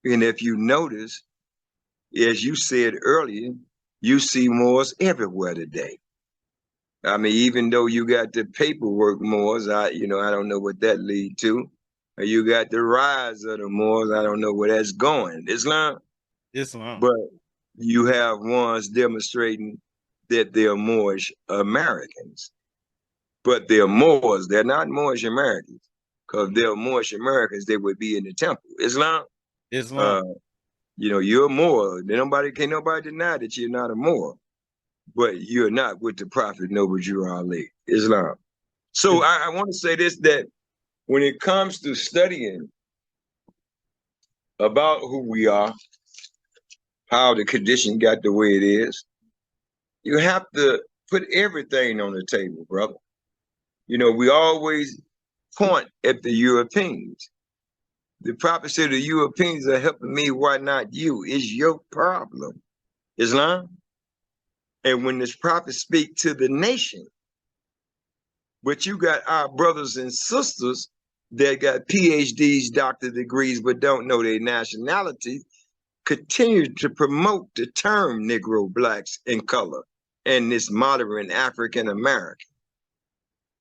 And if you notice, as you said earlier, you see Moors everywhere today. I mean, even though you got the paperwork Moors, I don't know what that lead to. You got the rise of the Moors, I don't know where that's going. Islam. But you have ones demonstrating that they're Moorish Americans. But they're Moors, they're not Moorish Americans. Because they're Moorish Americans, they would be in the temple. Islam. You know, you're a Moor. Can't nobody deny that you're not a Moor. But you're not with the Prophet Noble Drew Ali. Islam. So I want to say this, that when it comes to studying about who we are, how the condition got the way it is, you have to put everything on the table, brother. You know, we always point at the Europeans. The prophet said the Europeans are helping me, why not you? It's your problem. Islam. And when this prophet speak to the nation, but you got our brothers and sisters that got PhDs, doctor degrees, but don't know their nationality, continue to promote the term Negro, blacks, and color, and this modern African American.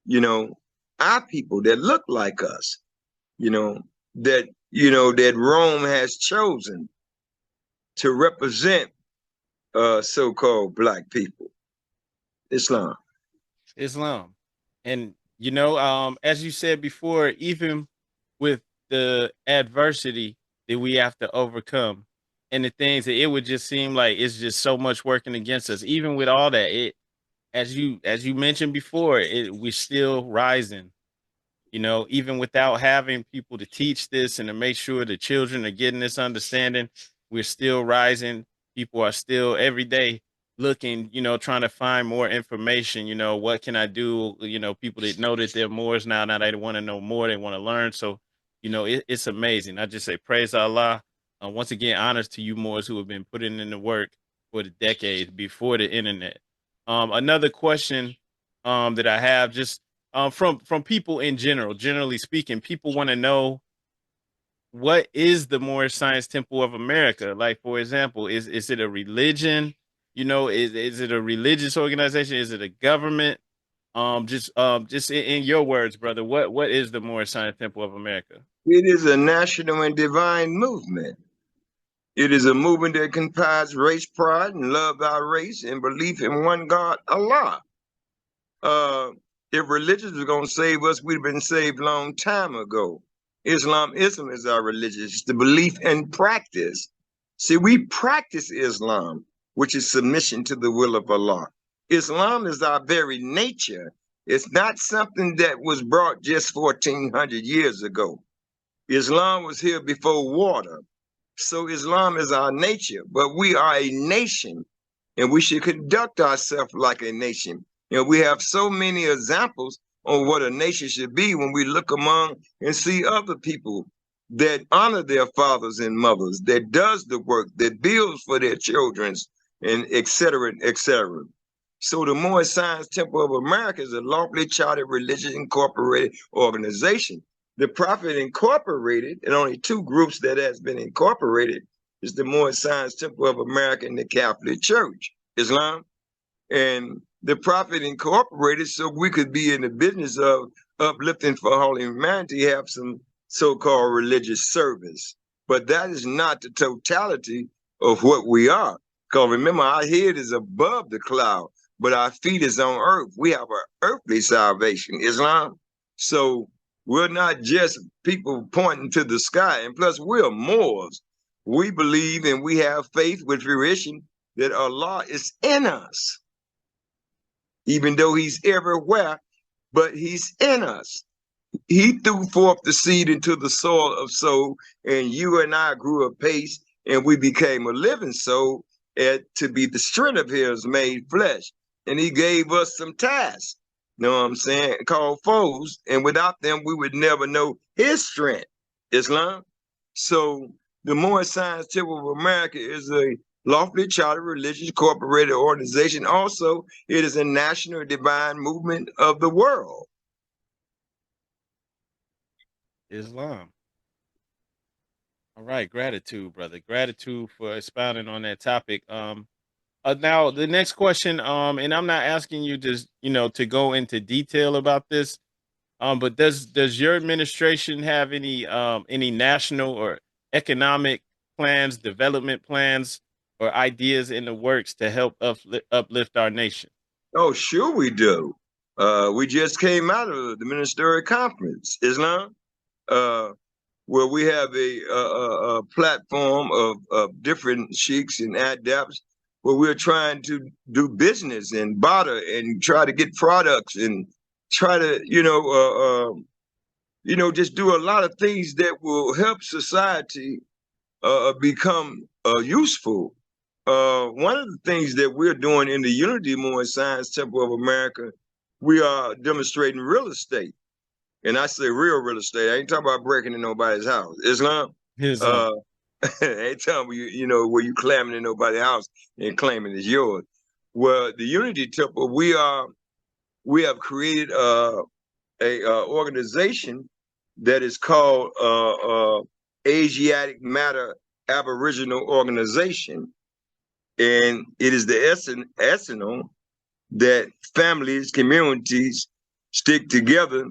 You know, our people that look like us, that Rome has chosen to represent so-called black people. Islam. Islam. And as you said before, even with the adversity that we have to overcome and the things that it would just seem like it's just so much working against us, even with all that, it as you mentioned before, we're still rising. Even without having people to teach this and to make sure the children are getting this understanding, we're still rising. People are still every day looking, trying to find more information. What can I do? People that know that they're Moors now they want to know more, they want to learn. So, it's amazing. I just say praise Allah. Once again, honors to you Moors who have been putting in the work for the decades before the internet. Another question that I have, just from people in general, generally speaking, people want to know, what is the Moorish Science Temple of America? Like, for example, is it a religion? Is it a religious organization? Is it a government? Just in your words, brother, what is the Moorish Science Temple of America? It is a national and divine movement. It is a movement that comprises race pride and love our race and belief in one God, Allah. If religion was going to save us, we'd have been saved a long time ago. Islam is our religion. It's the belief and practice. See, we practice Islam, which is submission to the will of Allah. Islam is our very nature. It's not something that was brought just 1,400 years ago. Islam was here before water. So Islam is our nature, but we are a nation, and we should conduct ourselves like a nation. We have so many examples on what a nation should be when we look among and see other people that honor their fathers and mothers, that does the work, that builds for their children, and et cetera, et cetera. So the Moorish Science Temple of America is a lawfully chartered religious incorporated organization. The Prophet Incorporated, and only two groups that has been incorporated, is the Moorish Science Temple of America and the Catholic Church, Islam. And the Prophet Incorporated, so we could be in the business of uplifting for all humanity, have some so-called religious service. But that is not the totality of what we are. Because remember, our head is above the cloud, but our feet is on earth. We have an earthly salvation, Islam. So we're not just people pointing to the sky. And plus, we're Moors. We believe and we have faith with fruition that Allah is in us. Even though he's everywhere, but he's in us. He threw forth the seed into the soil of soul, and you and I grew apace, and we became a living soul to be the strength of his made flesh. And he gave us some tasks, you know what I'm saying, called foes, and without them, we would never know his strength, Islam. So the Moorish Science Temple of America is a lawfully chartered religious corporated organization. Also, it is a national divine movement of the world. Islam. All right, gratitude, brother. Gratitude for expounding on that topic. Now the next question, and I'm not asking you to go into detail about this, but does your administration have any national or economic plans, development plans, or ideas in the works to help uplift our nation? Oh, sure we do. We just came out of the ministerial conference, Islam, where we have a platform of different sheiks and adepts where we're trying to do business and barter and try to get products and try to, just do a lot of things that will help society become useful. One of the things that we're doing in the Unity Moorish Science Temple of America, we are demonstrating real estate. And I say real estate. I ain't talking about breaking in nobody's house. Islam. Islam. I ain't talking about where you clamming in nobody's house and claiming it's yours. Well, the Unity Temple, we have created a organization that is called Asiatic Matter Aboriginal Organization. And it is the essence that families, communities stick together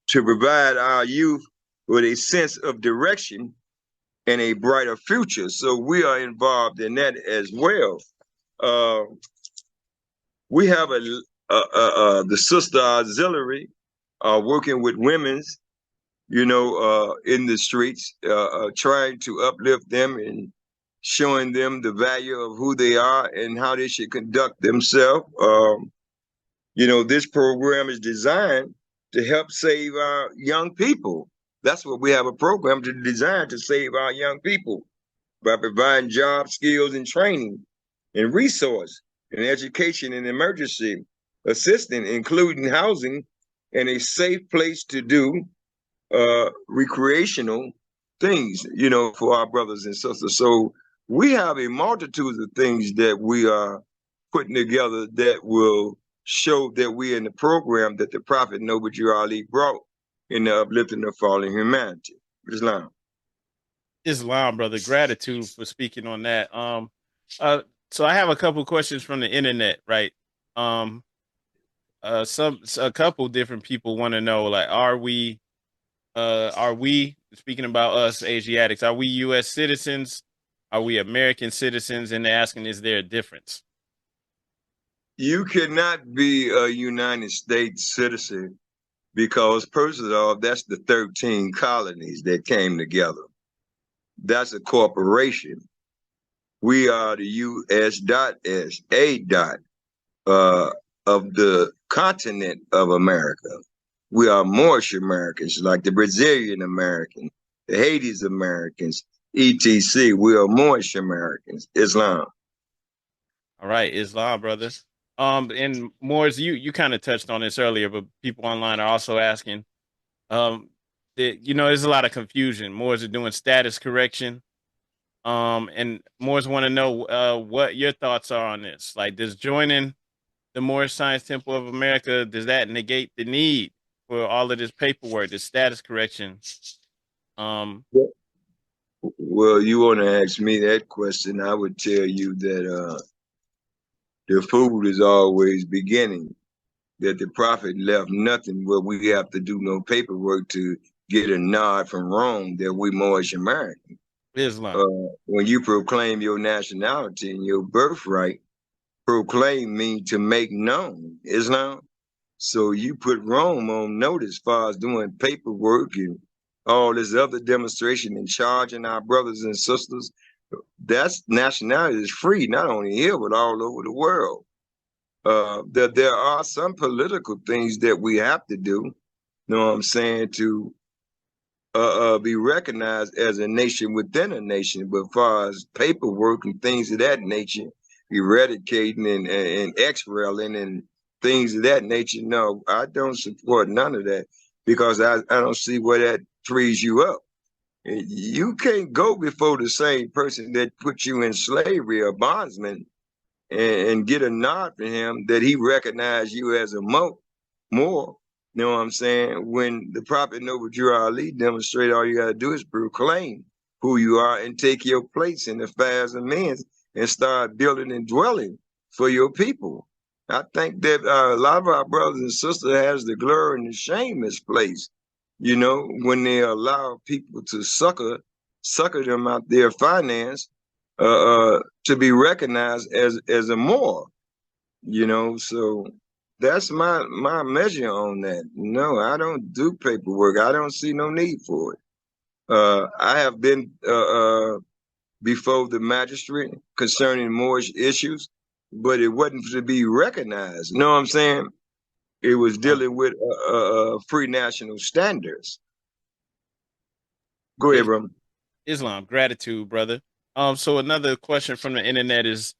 to provide our youth with a sense of direction and a brighter future. So we are involved in that as well. Uh, we have the sister auxiliary working with women's, in the streets, trying to uplift them and showing them the value of who they are and how they should conduct themselves. This program is designed to help save our young people. That's what we have a program to design to save our young people by providing job skills and training and resource and education and emergency assistance, including housing and a safe place to do recreational things, for our brothers and sisters. So we have a multitude of things that we are putting together that will show that we're in the program that the Prophet Noble Ali brought in the uplifting of fallen humanity. Islam. Islam, brother. Gratitude for speaking on that. So I have a couple questions from the internet, right? A couple different people want to know, like, are we speaking about us Asiatics? Are we U.S. citizens? Are we American citizens? And they're asking, is there a difference? You cannot be a United States citizen because, first of all, that's the 13 colonies that came together. That's a corporation. We are the U.S.A. Of the continent of America. We are Moorish Americans, like the Brazilian Americans, the Haiti's Americans, etc. We are Moorish Americans. Islam. All right, Islam, brothers. And Moors, you kind of touched on this earlier, but people online are also asking, there's a lot of confusion. Moors are doing status correction. And Moors want to know what your thoughts are on this. Like, does joining the Moorish Science Temple of America, does that negate the need for all of this paperwork, this status correction? Well, you want to ask me that question, I would tell you that the food is always beginning, that the Prophet left nothing where we have to do no paperwork to get a nod from Rome that we Moorish American. Islam. When you proclaim your nationality and your birthright, proclaim means to make known. Islam. So you put Rome on notice as far as doing paperwork and all this other demonstration and charging our brothers and sisters. That's nationality is free, not only here, but all over the world. That there are some political things that we have to do, you know what I'm saying, to be recognized as a nation within a nation. But as far as paperwork and things of that nature, eradicating and exraling and things of that nature, no, I don't support none of that because I don't see where that frees you up. You can't go before the same person that put you in slavery or bondsman and get a nod from him that he recognized you as a more. You know what I'm saying? When the Prophet Noble Ali demonstrated, all you got to do is proclaim who you are and take your place in the affairs of men and start building and dwelling for your people. I think that a lot of our brothers and sisters has the glory and the shame misplaced, when they allow people to sucker them out their finance to be recognized as a Moor, so that's my measure on that. No, I don't do paperwork. I don't see no need for it. I have been before the magistrate concerning Moorish issues, but it wasn't to be recognized. You know what I'm saying? It was dealing with free national standards. Go ahead, bro. Islam, gratitude, brother. So another question from the internet is,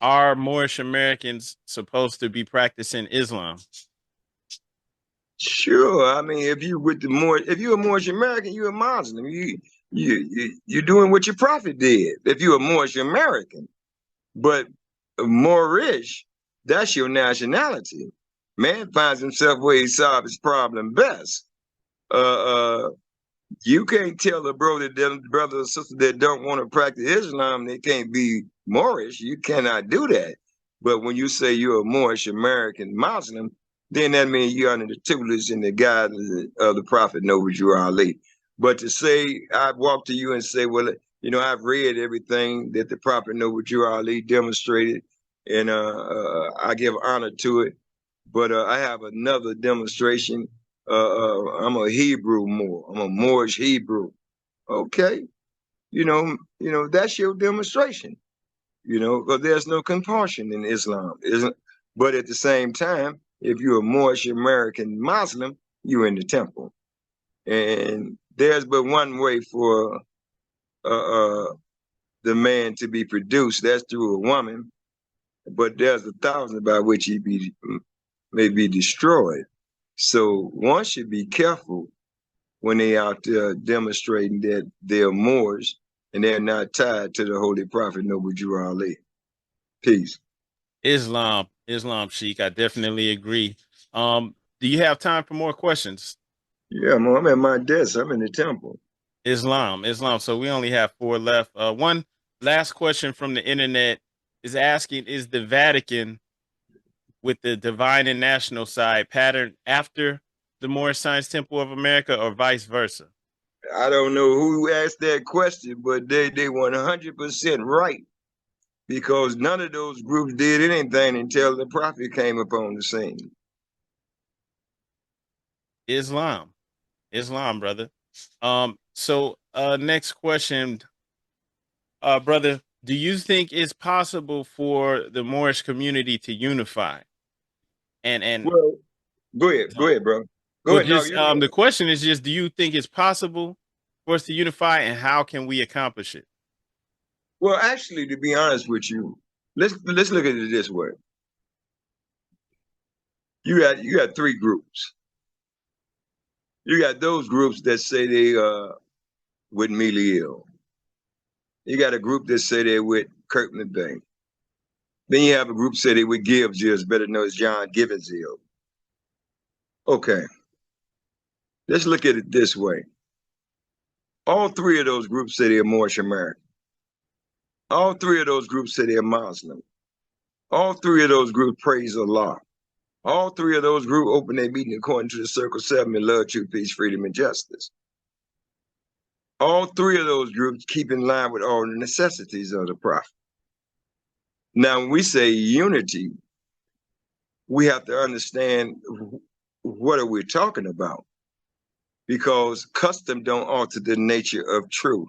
are Moorish Americans supposed to be practicing Islam? Sure. I mean, if you're a Moorish American, you're a Muslim. You're doing what your prophet did. If you're a Moorish American, but Moorish, that's your nationality. Man finds himself where he solves his problem best. You can't tell a brother or sister that don't want to practice Islam they can't be Moorish. You cannot do that. But when you say you're a Moorish American Muslim, then that means you're under the tutelage and the guidance of the Prophet Noble Drew Ali. But to say, I'd walk to you and say, well, you know, I've read everything that the Prophet Noble Drew Ali demonstrated, and I give honor to it. But I have another demonstration. I'm a Hebrew Moor. I'm a Moorish Hebrew. Okay, that's your demonstration. Because there's no compulsion in Islam, isn't? But at the same time, if you're a Moorish American Muslim, you're in the temple, and there's but one way for the man to be produced. That's through a woman, but there's 1,000 by which he may be destroyed. So one should be careful when they out there demonstrating that they're Moors and they're not tied to the Holy Prophet Noble Drew Ali. Peace. Islam, Sheik. I definitely agree. Do you have time for more questions? Yeah, I'm at my desk. I'm in the temple. Islam. So we only have 4 left. One last question from the internet is asking, is the Vatican with the divine and national side patterned after the Moorish Science Temple of America or vice versa? I don't know who asked that question, but they 100% right, because none of those groups did anything until the Prophet came upon the scene. Islam, brother. So next question, brother, do you think it's possible for the Moorish community to unify? Well, go ahead, bro. Go ahead. Just, the question is just, do you think it's possible for us to unify, and how can we accomplish it? Well, actually, to be honest with you, let's look at it this way. You got 3 groups. You got those groups that say they with Miliel. You got a group that say they're with Kirkland Bank. Then you have a group say they with Gibbs, better known as John Gibbonsville. Okay. Let's look at it this way. All 3 of those groups say they're Moorish American. All 3 of those groups say they're Muslim. All 3 of those groups praise Allah. All 3 of those groups open their meeting according to the Circle 7 in love, truth, peace, freedom, and justice. All 3 of those groups keep in line with all the necessities of the Prophet. Now, when we say unity, we have to understand what are we talking about, because custom don't alter the nature of truth.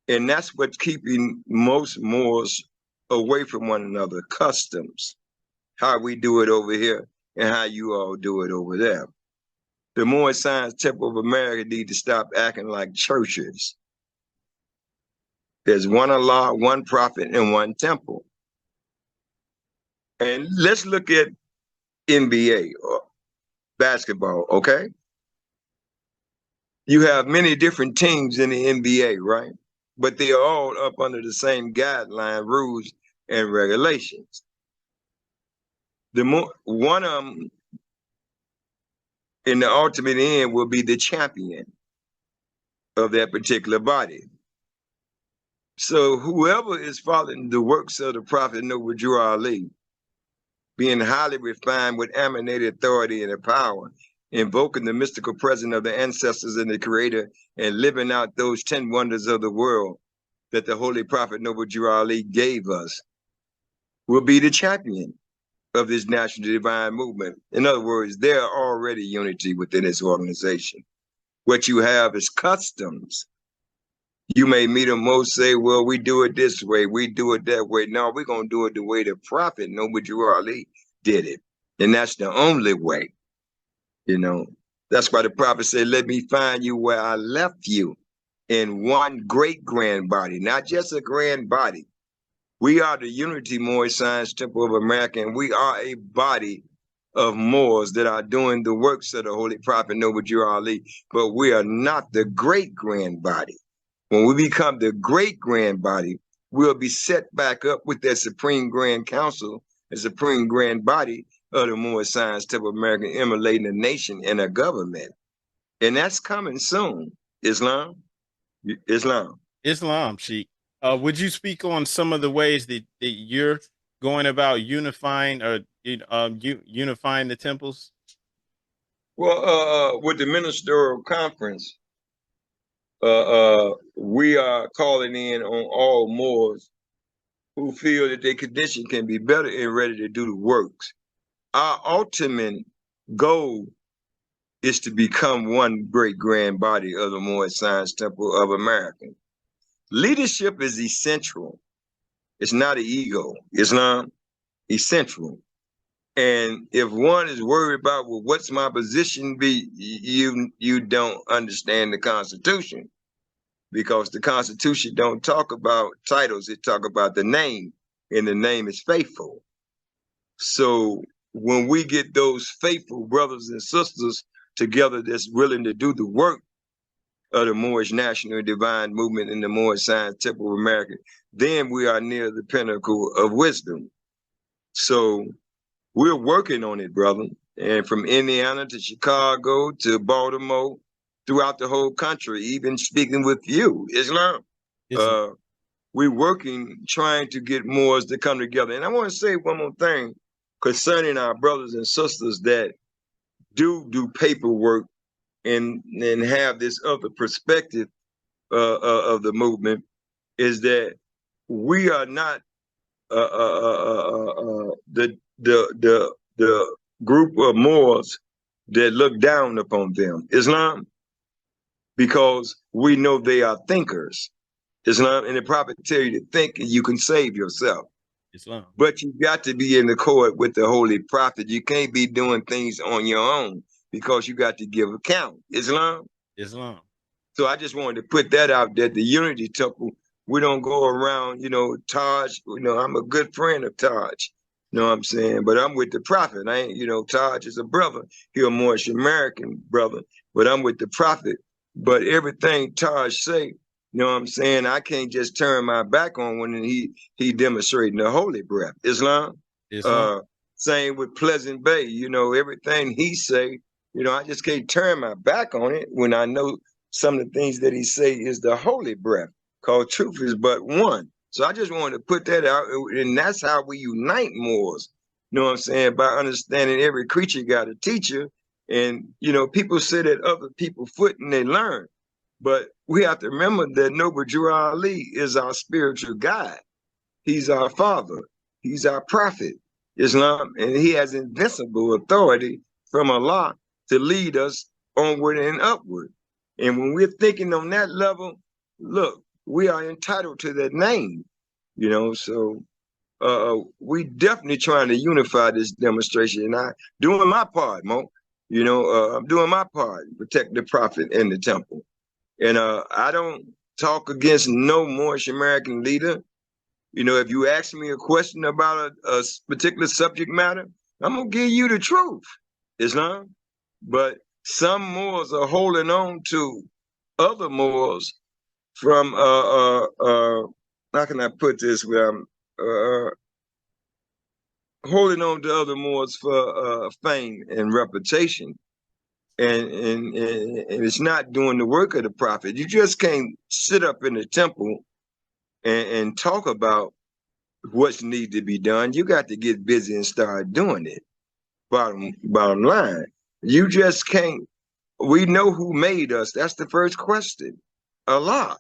And that's what's keeping most Moors away from one another, customs, how we do it over here and how you all do it over there. The Moorish Science Temple of America need to stop acting like churches. There's one Allah, one Prophet, and one temple. And let's look at NBA or basketball, okay? You have many different teams in the NBA, right? But they are all up under the same guideline, rules, and regulations. One of them, in the ultimate end, will be the champion of that particular body. So whoever is following the works of the Prophet Noble Drew Ali, being highly refined with emanated authority and power, invoking the mystical presence of the ancestors and the Creator, and living out those 10 wonders of the world that the Holy Prophet Noble Drew Ali gave us, will be the champion of this national divine movement. In other words, there are already unity within this organization. What you have is customs. You may meet them, most say, well, we do it this way, we do it that way. No, we're going to do it the way the Prophet Noble Drew Ali did it. And that's the only way. That's why the Prophet said, let me find you where I left you, in one great grand body, not just a grand body. We are the Unity Moorish Science Temple of America, and we are a body of Moors that are doing the works of the Holy Prophet Noble Drew Ali, but we are not the great grand body. When we become the great grand body, we'll be set back up with that Supreme Grand Council, the Supreme Grand Body of the Moorish Science Temple of America, emulating a nation and a government. And that's coming soon. Islam, Sheik. Would you speak on some of the ways that you're going about unifying or unifying the temples? Well, with the ministerial conference, we are calling in on all Moors who feel that their condition can be better and ready to do the works. Our ultimate goal is to become one great grand body of the Moorish Science Temple of America. Leadership is essential. It's not an ego. Islam, essential. And if one is worried about, well, what's my position be, you don't understand the Constitution, because the Constitution don't talk about titles. It talk about the name, and the name is faithful. So when we get those faithful brothers and sisters together that's willing to do the work of the Moorish National Divine Movement in the Moorish Science Temple of America, then we are near the pinnacle of wisdom. So we're working on it, brother. And from Indiana to Chicago to Baltimore, throughout the whole country, even speaking with you, Islam. We're working, trying to get Moors to come together. And I want to say one more thing concerning our brothers and sisters that do paperwork and have this other perspective of the movement, is that we are not the group of Moors that look down upon them, Islam, because we know they are thinkers, Islam, and the prophet tell you to think and you can save yourself. Islam. But you got to be in accord with the holy prophet. You can't be doing things on your own, because you got to give account, Islam. Islam. So I just wanted to put that out there. The Unity Temple, we don't go around, Taj, I'm a good friend of Taj. You know what I'm saying? But I'm with the prophet. I ain't, Taj is a brother. He's a Moorish American brother, but I'm with the prophet. But everything Taj say, you know what I'm saying, I can't just turn my back on when he demonstrating the holy breath. Islam. Same with Pleasant Bay, everything he say, I just can't turn my back on it when I know some of the things that he say is the holy breath, called truth is but one. So I just wanted to put that out, and that's how we unite Moors. You know what I'm saying? By understanding every creature got a teacher, and people sit at other people's foot and they learn. But we have to remember that Noble Drew Ali is our spiritual guide. He's our father. He's our prophet, Islam, and he has invincible authority from Allah to lead us onward and upward. And when we're thinking on that level, look, we are entitled to that name, so we definitely trying to unify this demonstration. And I'm doing my part, Mo. I'm doing my part, protect the prophet and the temple. And I don't talk against no Moorish American leader. If you ask me a question about a particular subject matter, I'm going to give you the truth, Islam. But some Moors are holding on to other Moors from, how can I put this, where I'm holding on to other Moors for fame and reputation. And it's not doing the work of the prophet. You just can't sit up in the temple and talk about what's need to be done. You got to get busy and start doing it. Bottom line, you just can't. We know who made us. That's the first question. Allah.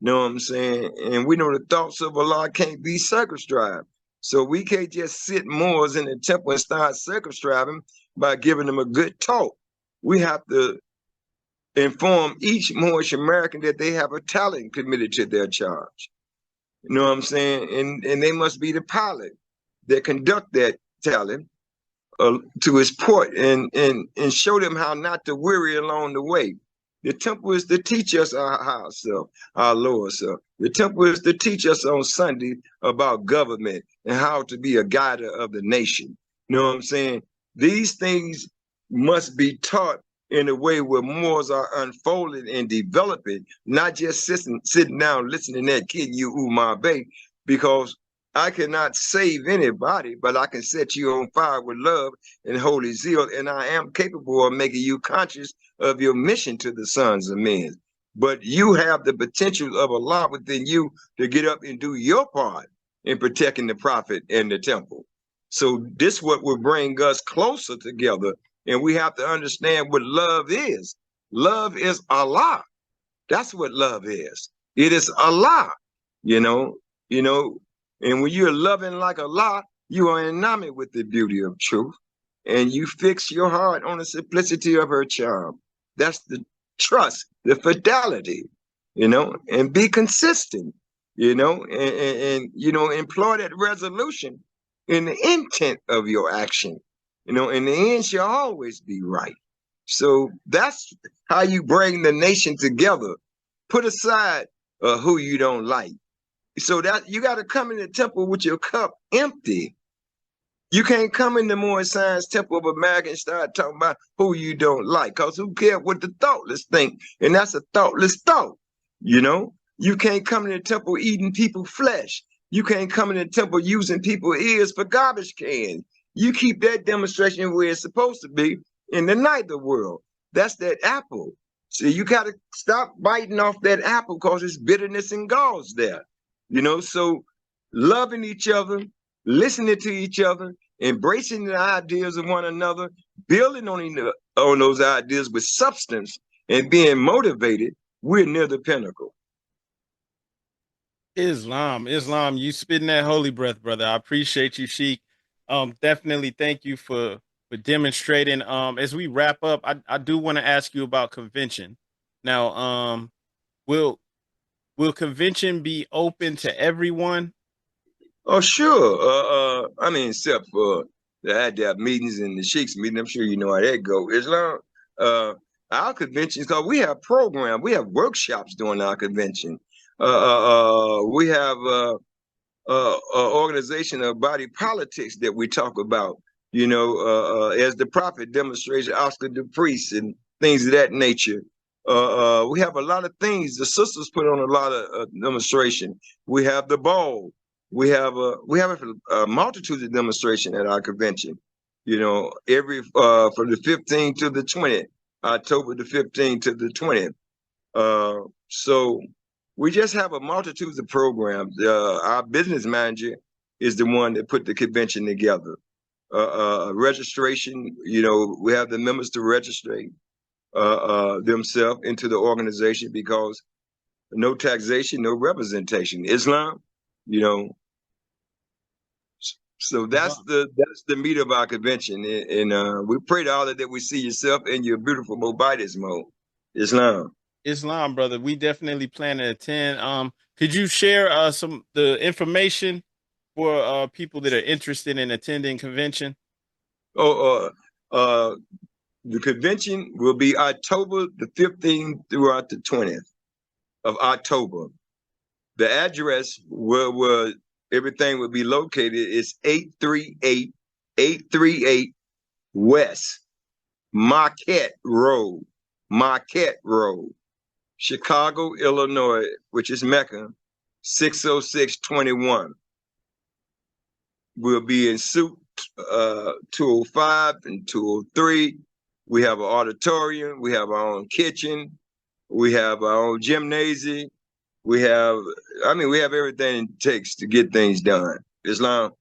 Know what I'm saying? And we know the thoughts of Allah can't be circumscribed. So we can't just sit Moors in the temple and start circumscribing by giving them a good talk. We have to inform each Moorish American that they have a talent committed to their charge. You know what I'm saying? And they must be the pilot that conduct that talent to its port and show them how not to worry along the way. The temple is to teach us our higher self, our lower self. The temple is to teach us on Sunday about government and how to be a guider of the nation. You know what I'm saying? These things must be taught in a way where Moors are unfolded and developing, not just sitting down listening to Sheik Kenu Umar Bey, because I cannot save anybody, but I can set you on fire with love and holy zeal, and I am capable of making you conscious of your mission to the sons of men. But you have the potential of Allah within you to get up and do your part in protecting the prophet and the temple. So this what will bring us closer together. And we have to understand what love is. Love is Allah. That's what love is. It is Allah, you know, and when you're loving like Allah, you are enamored with the beauty of truth. And you fix your heart on the simplicity of her charm. That's the trust, the fidelity, and be consistent, and employ that resolution in the intent of your action. In the end shall always be right. So that's how you bring the nation together. Put aside who you don't like. So that you got to come in the temple with your cup empty. You can't come in the Moorish Temple of America and start talking about who you don't like, because who cares what the thoughtless think? And that's a thoughtless thought, You can't come in the temple eating people's flesh. You can't come in the temple using people's ears for garbage cans. You keep that demonstration where it's supposed to be in the nether world. That's that apple. So you got to stop biting off that apple because there's bitterness and galls there. So loving each other, listening to each other, embracing the ideas of one another, building on those ideas with substance and being motivated, we're near the pinnacle. Islam, you spitting that holy breath, brother. I appreciate you, Sheik. Definitely thank you for demonstrating. As we wrap up, I do want to ask you about convention. Now, will convention be open to everyone? Oh, sure. I mean, except for the ADAP meetings and the Sheiks meeting, I'm sure you know how that go. Islam, our conventions, because we have programs, we have workshops during our convention. We have organization of body politics that we talk about, as the prophet demonstrated, Oscar the priest and things of that nature. We have a lot of things. The sisters put on a lot of demonstration. We have the ball. We have a multitude of demonstration at our convention. Every from the 15th to the 20th, October the 15th to the 20th. So we just have a multitude of programs. Our business manager is the one that put the convention together. Registration, we have the members to register themselves into the organization, because no taxation, no representation. Islam, so that's the meat of our convention, and we pray to Allah that we see yourself in your beautiful Mobitis mode. Islam, brother. We definitely plan to attend. Could you share the information for people that are interested in attending convention? The convention will be October the 15th throughout the 20th of October. The address where everything will be located is 838 West Marquette Road, Chicago, Illinois, which is Mecca, 60621. We'll be in suite 205 and 203. We have an auditorium. We have our own kitchen. We have our own gymnasium. We have everything it takes to get things done. Islam.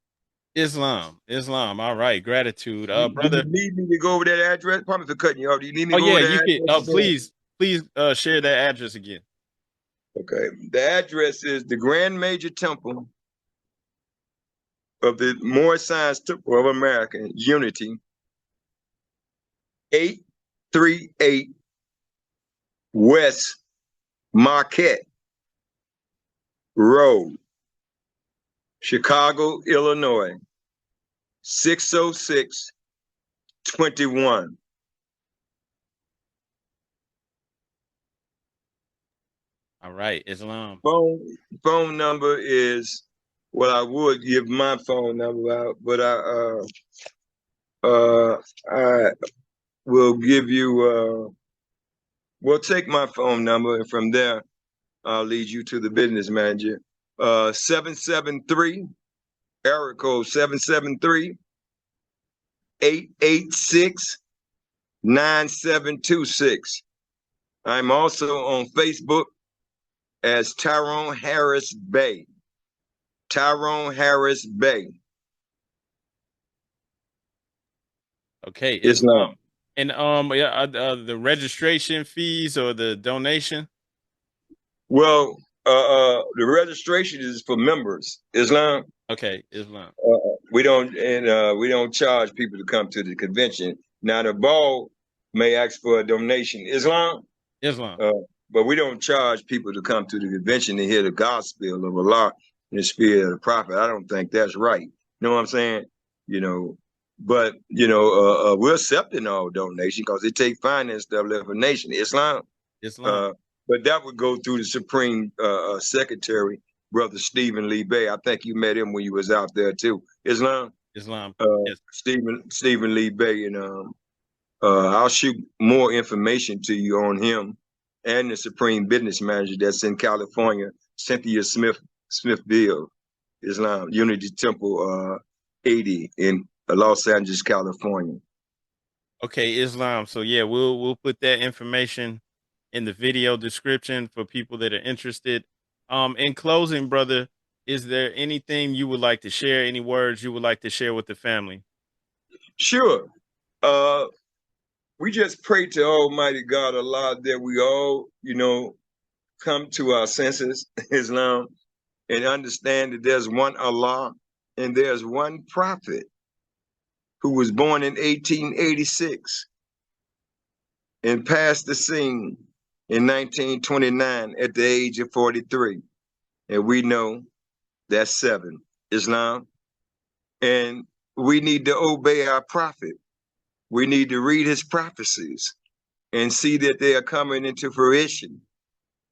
All right. Gratitude. Brother. Do you need me to go over that address? Probably for cutting you off. Do you need me to go over that address? Please share that address again. Okay. The address is the Grand Major Temple of the Moorish Temple of America, Unity, 838 West Marquette Road, Chicago, Illinois, 60621. All right, Islam. Phone number is, well, I would give my phone number out, but I will give you, we'll take my phone number, and from there, I'll lead you to the business manager. 773, area code 773-886-9726. I'm also on Facebook as Tyrone Harris Bey. Tyrone Harris Bey. Okay, Islam. And yeah, the registration fees or the donation? Well, the registration is for members. Islam. Okay, Islam. We don't charge people to come to the convention. Now the ball may ask for a donation. Islam. Islam. But we don't charge people to come to the convention to hear the gospel of Allah and the spirit of the prophet. I don't think that's right. You know what I'm saying? You know, but we're accepting all donations because it takes finance to live a nation. Islam. But that would go through the Supreme Secretary, Brother Stephen Lee Bey. I think you met him when you was out there too. Islam. Yes. Stephen Lee Bey, and I'll shoot more information to you on him and the Supreme Business Manager that's in California, Cynthia Smithville, Islam, Unity Temple 80 in Los Angeles, California. Okay, Islam. So yeah, we'll put that information in the video description for people that are interested. In closing, brother, is there anything you would like to share? Any words you would like to share with the family? Sure. We just pray to Almighty God Allah that we all, come to our senses, Islam, and understand that there's one Allah and there's one prophet who was born in 1886 and passed the scene in 1929 at the age of 43. And we know that's 7, Islam. And we need to obey our prophet. We need to read his prophecies and see that they are coming into fruition.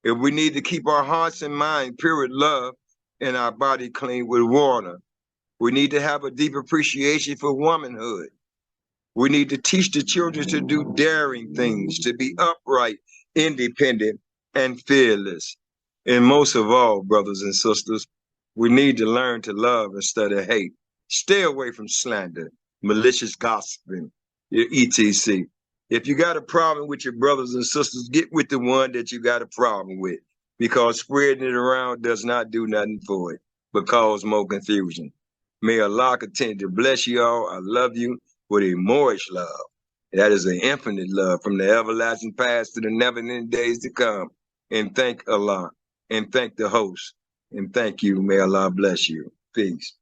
And we need to keep our hearts and mind pure with love and our body clean with water. We need to have a deep appreciation for womanhood. We need to teach the children to do daring things, to be upright, independent, and fearless. And most of all, brothers and sisters, we need to learn to love instead of hate. Stay away from slander, malicious gossiping, etc. If you got a problem with your brothers and sisters, get with the one that you got a problem with, because spreading it around does not do nothing for it, but cause more confusion. May Allah continue to bless you all. I love you with a Moorish love. That is an infinite love from the everlasting past to the never-ending days to come. And thank Allah, and thank the host, and thank you. May Allah bless you. Peace.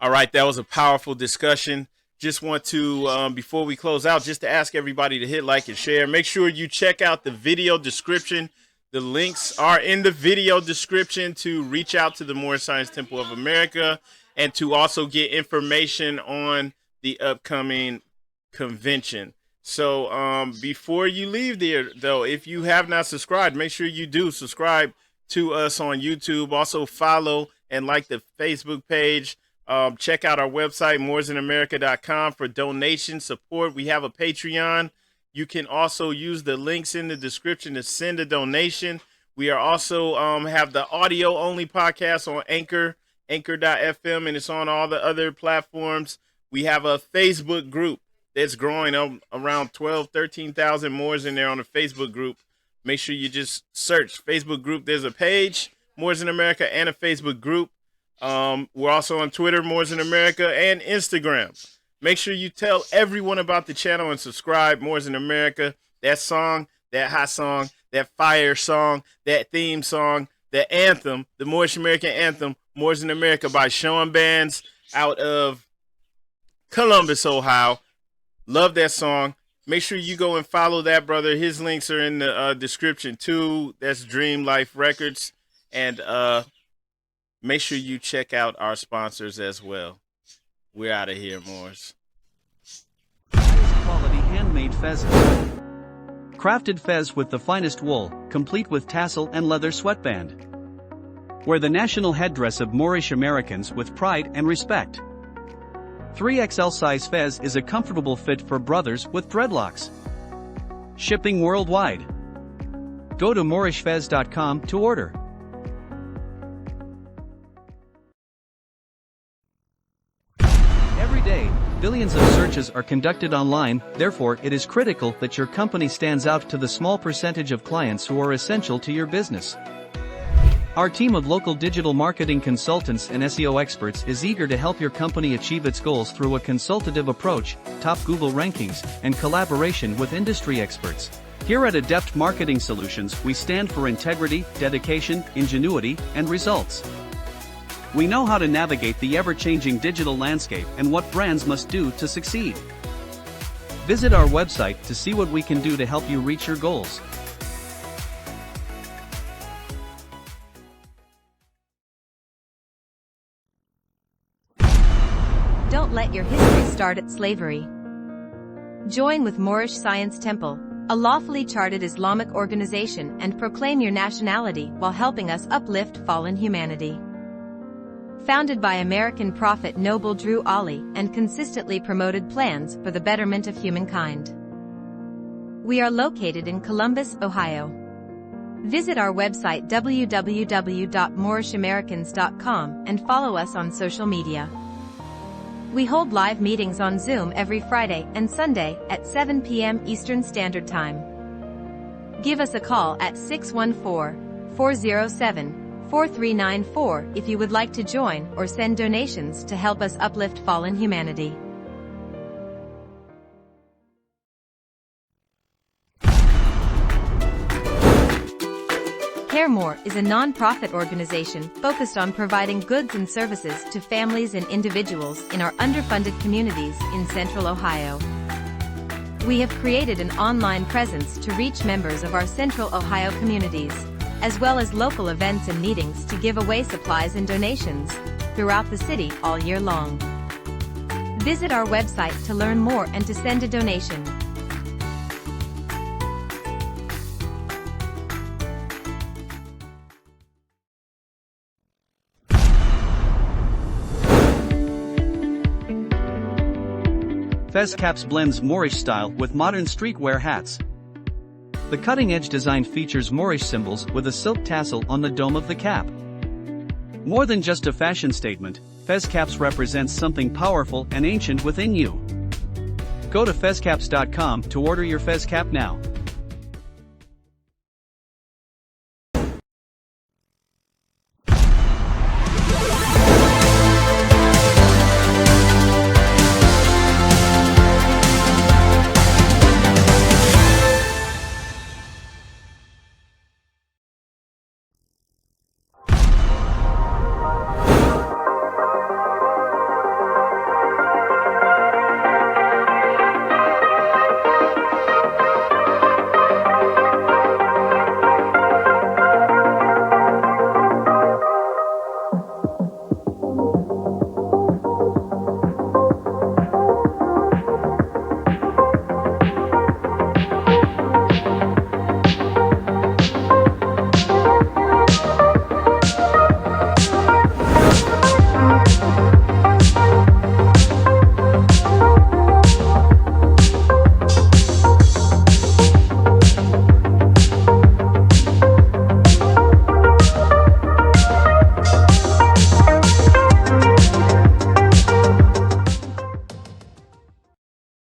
All right, that was a powerful discussion. Just want to, before we close out, just to ask everybody to hit like and share. Make sure you check out the video description. The links are in the video description to reach out to the Moorish Science Temple of America and to also get information on the upcoming convention. So before you leave there, though, if you have not subscribed, make sure you do subscribe to us on YouTube. Also follow and like the Facebook page. Check out our website, mooresinamerica.com, for donation support. We have a Patreon. You can also use the links in the description to send a donation. We are also have the audio-only podcast on Anchor, anchor.fm, and it's on all the other platforms. We have a Facebook group that's growing around 13,000 Moors in there on the Facebook group. Make sure you just search Facebook group. There's a page, Moors in America, and a Facebook group. We're also on Twitter, Moors in America, and Instagram. Make sure you tell everyone about the channel and subscribe. Moors in America. That song, that hot song, that fire song, that theme song, that anthem, the Moorish American anthem, Moors in America by Sean Bands out of Columbus, Ohio. Love that song. Make sure you go and follow that brother. His links are in the description too. That's Dream Life Records. And make sure you check out our sponsors as well. We're out of here, Moors. Quality handmade pheasant. Crafted fez with the finest wool, complete with tassel and leather sweatband. Wear the national headdress of Moorish Americans with pride and respect. 3XL size fez is a comfortable fit for brothers with dreadlocks. Shipping worldwide. Go to moorishfez.com to order. Every day, Billions of searches are conducted online, therefore it is critical that your company stands out to the small percentage of clients who are essential to your business. Our team of local digital marketing consultants and SEO experts is eager to help your company achieve its goals through a consultative approach, top Google rankings, and collaboration with industry experts. Here at Adept Marketing Solutions, we stand for integrity, dedication, ingenuity, and results. We know how to navigate the ever-changing digital landscape and what brands must do to succeed. Visit our website to see what we can do to help you reach your goals. Don't let your history start at slavery. Join with Moorish Science Temple, a lawfully chartered Islamic organization, and proclaim your nationality while helping us uplift fallen humanity. Founded by American prophet Noble Drew Ali and consistently promoted plans for the betterment of humankind. We are located in Columbus, Ohio. Visit our website www.moorishamericans.com and follow us on social media. We hold live meetings on Zoom every Friday and Sunday at 7 p.m. Eastern Standard Time. Give us a call at 614-407-4394 if you would like to join or send donations to help us uplift fallen humanity. Care More is a non-profit organization focused on providing goods and services to families and individuals in our underfunded communities in Central Ohio. We have created an online presence to reach members of our Central Ohio communities, as well as local events and meetings to give away supplies and donations throughout the city all year long. Visit our website to learn more and to send a donation. Fez Caps blends Moorish style with modern streetwear hats. The cutting-edge design features Moorish symbols with a silk tassel on the dome of the cap. More than just a fashion statement, Fez Caps represents something powerful and ancient within you. Go to fezcaps.com to order your Fez Cap now.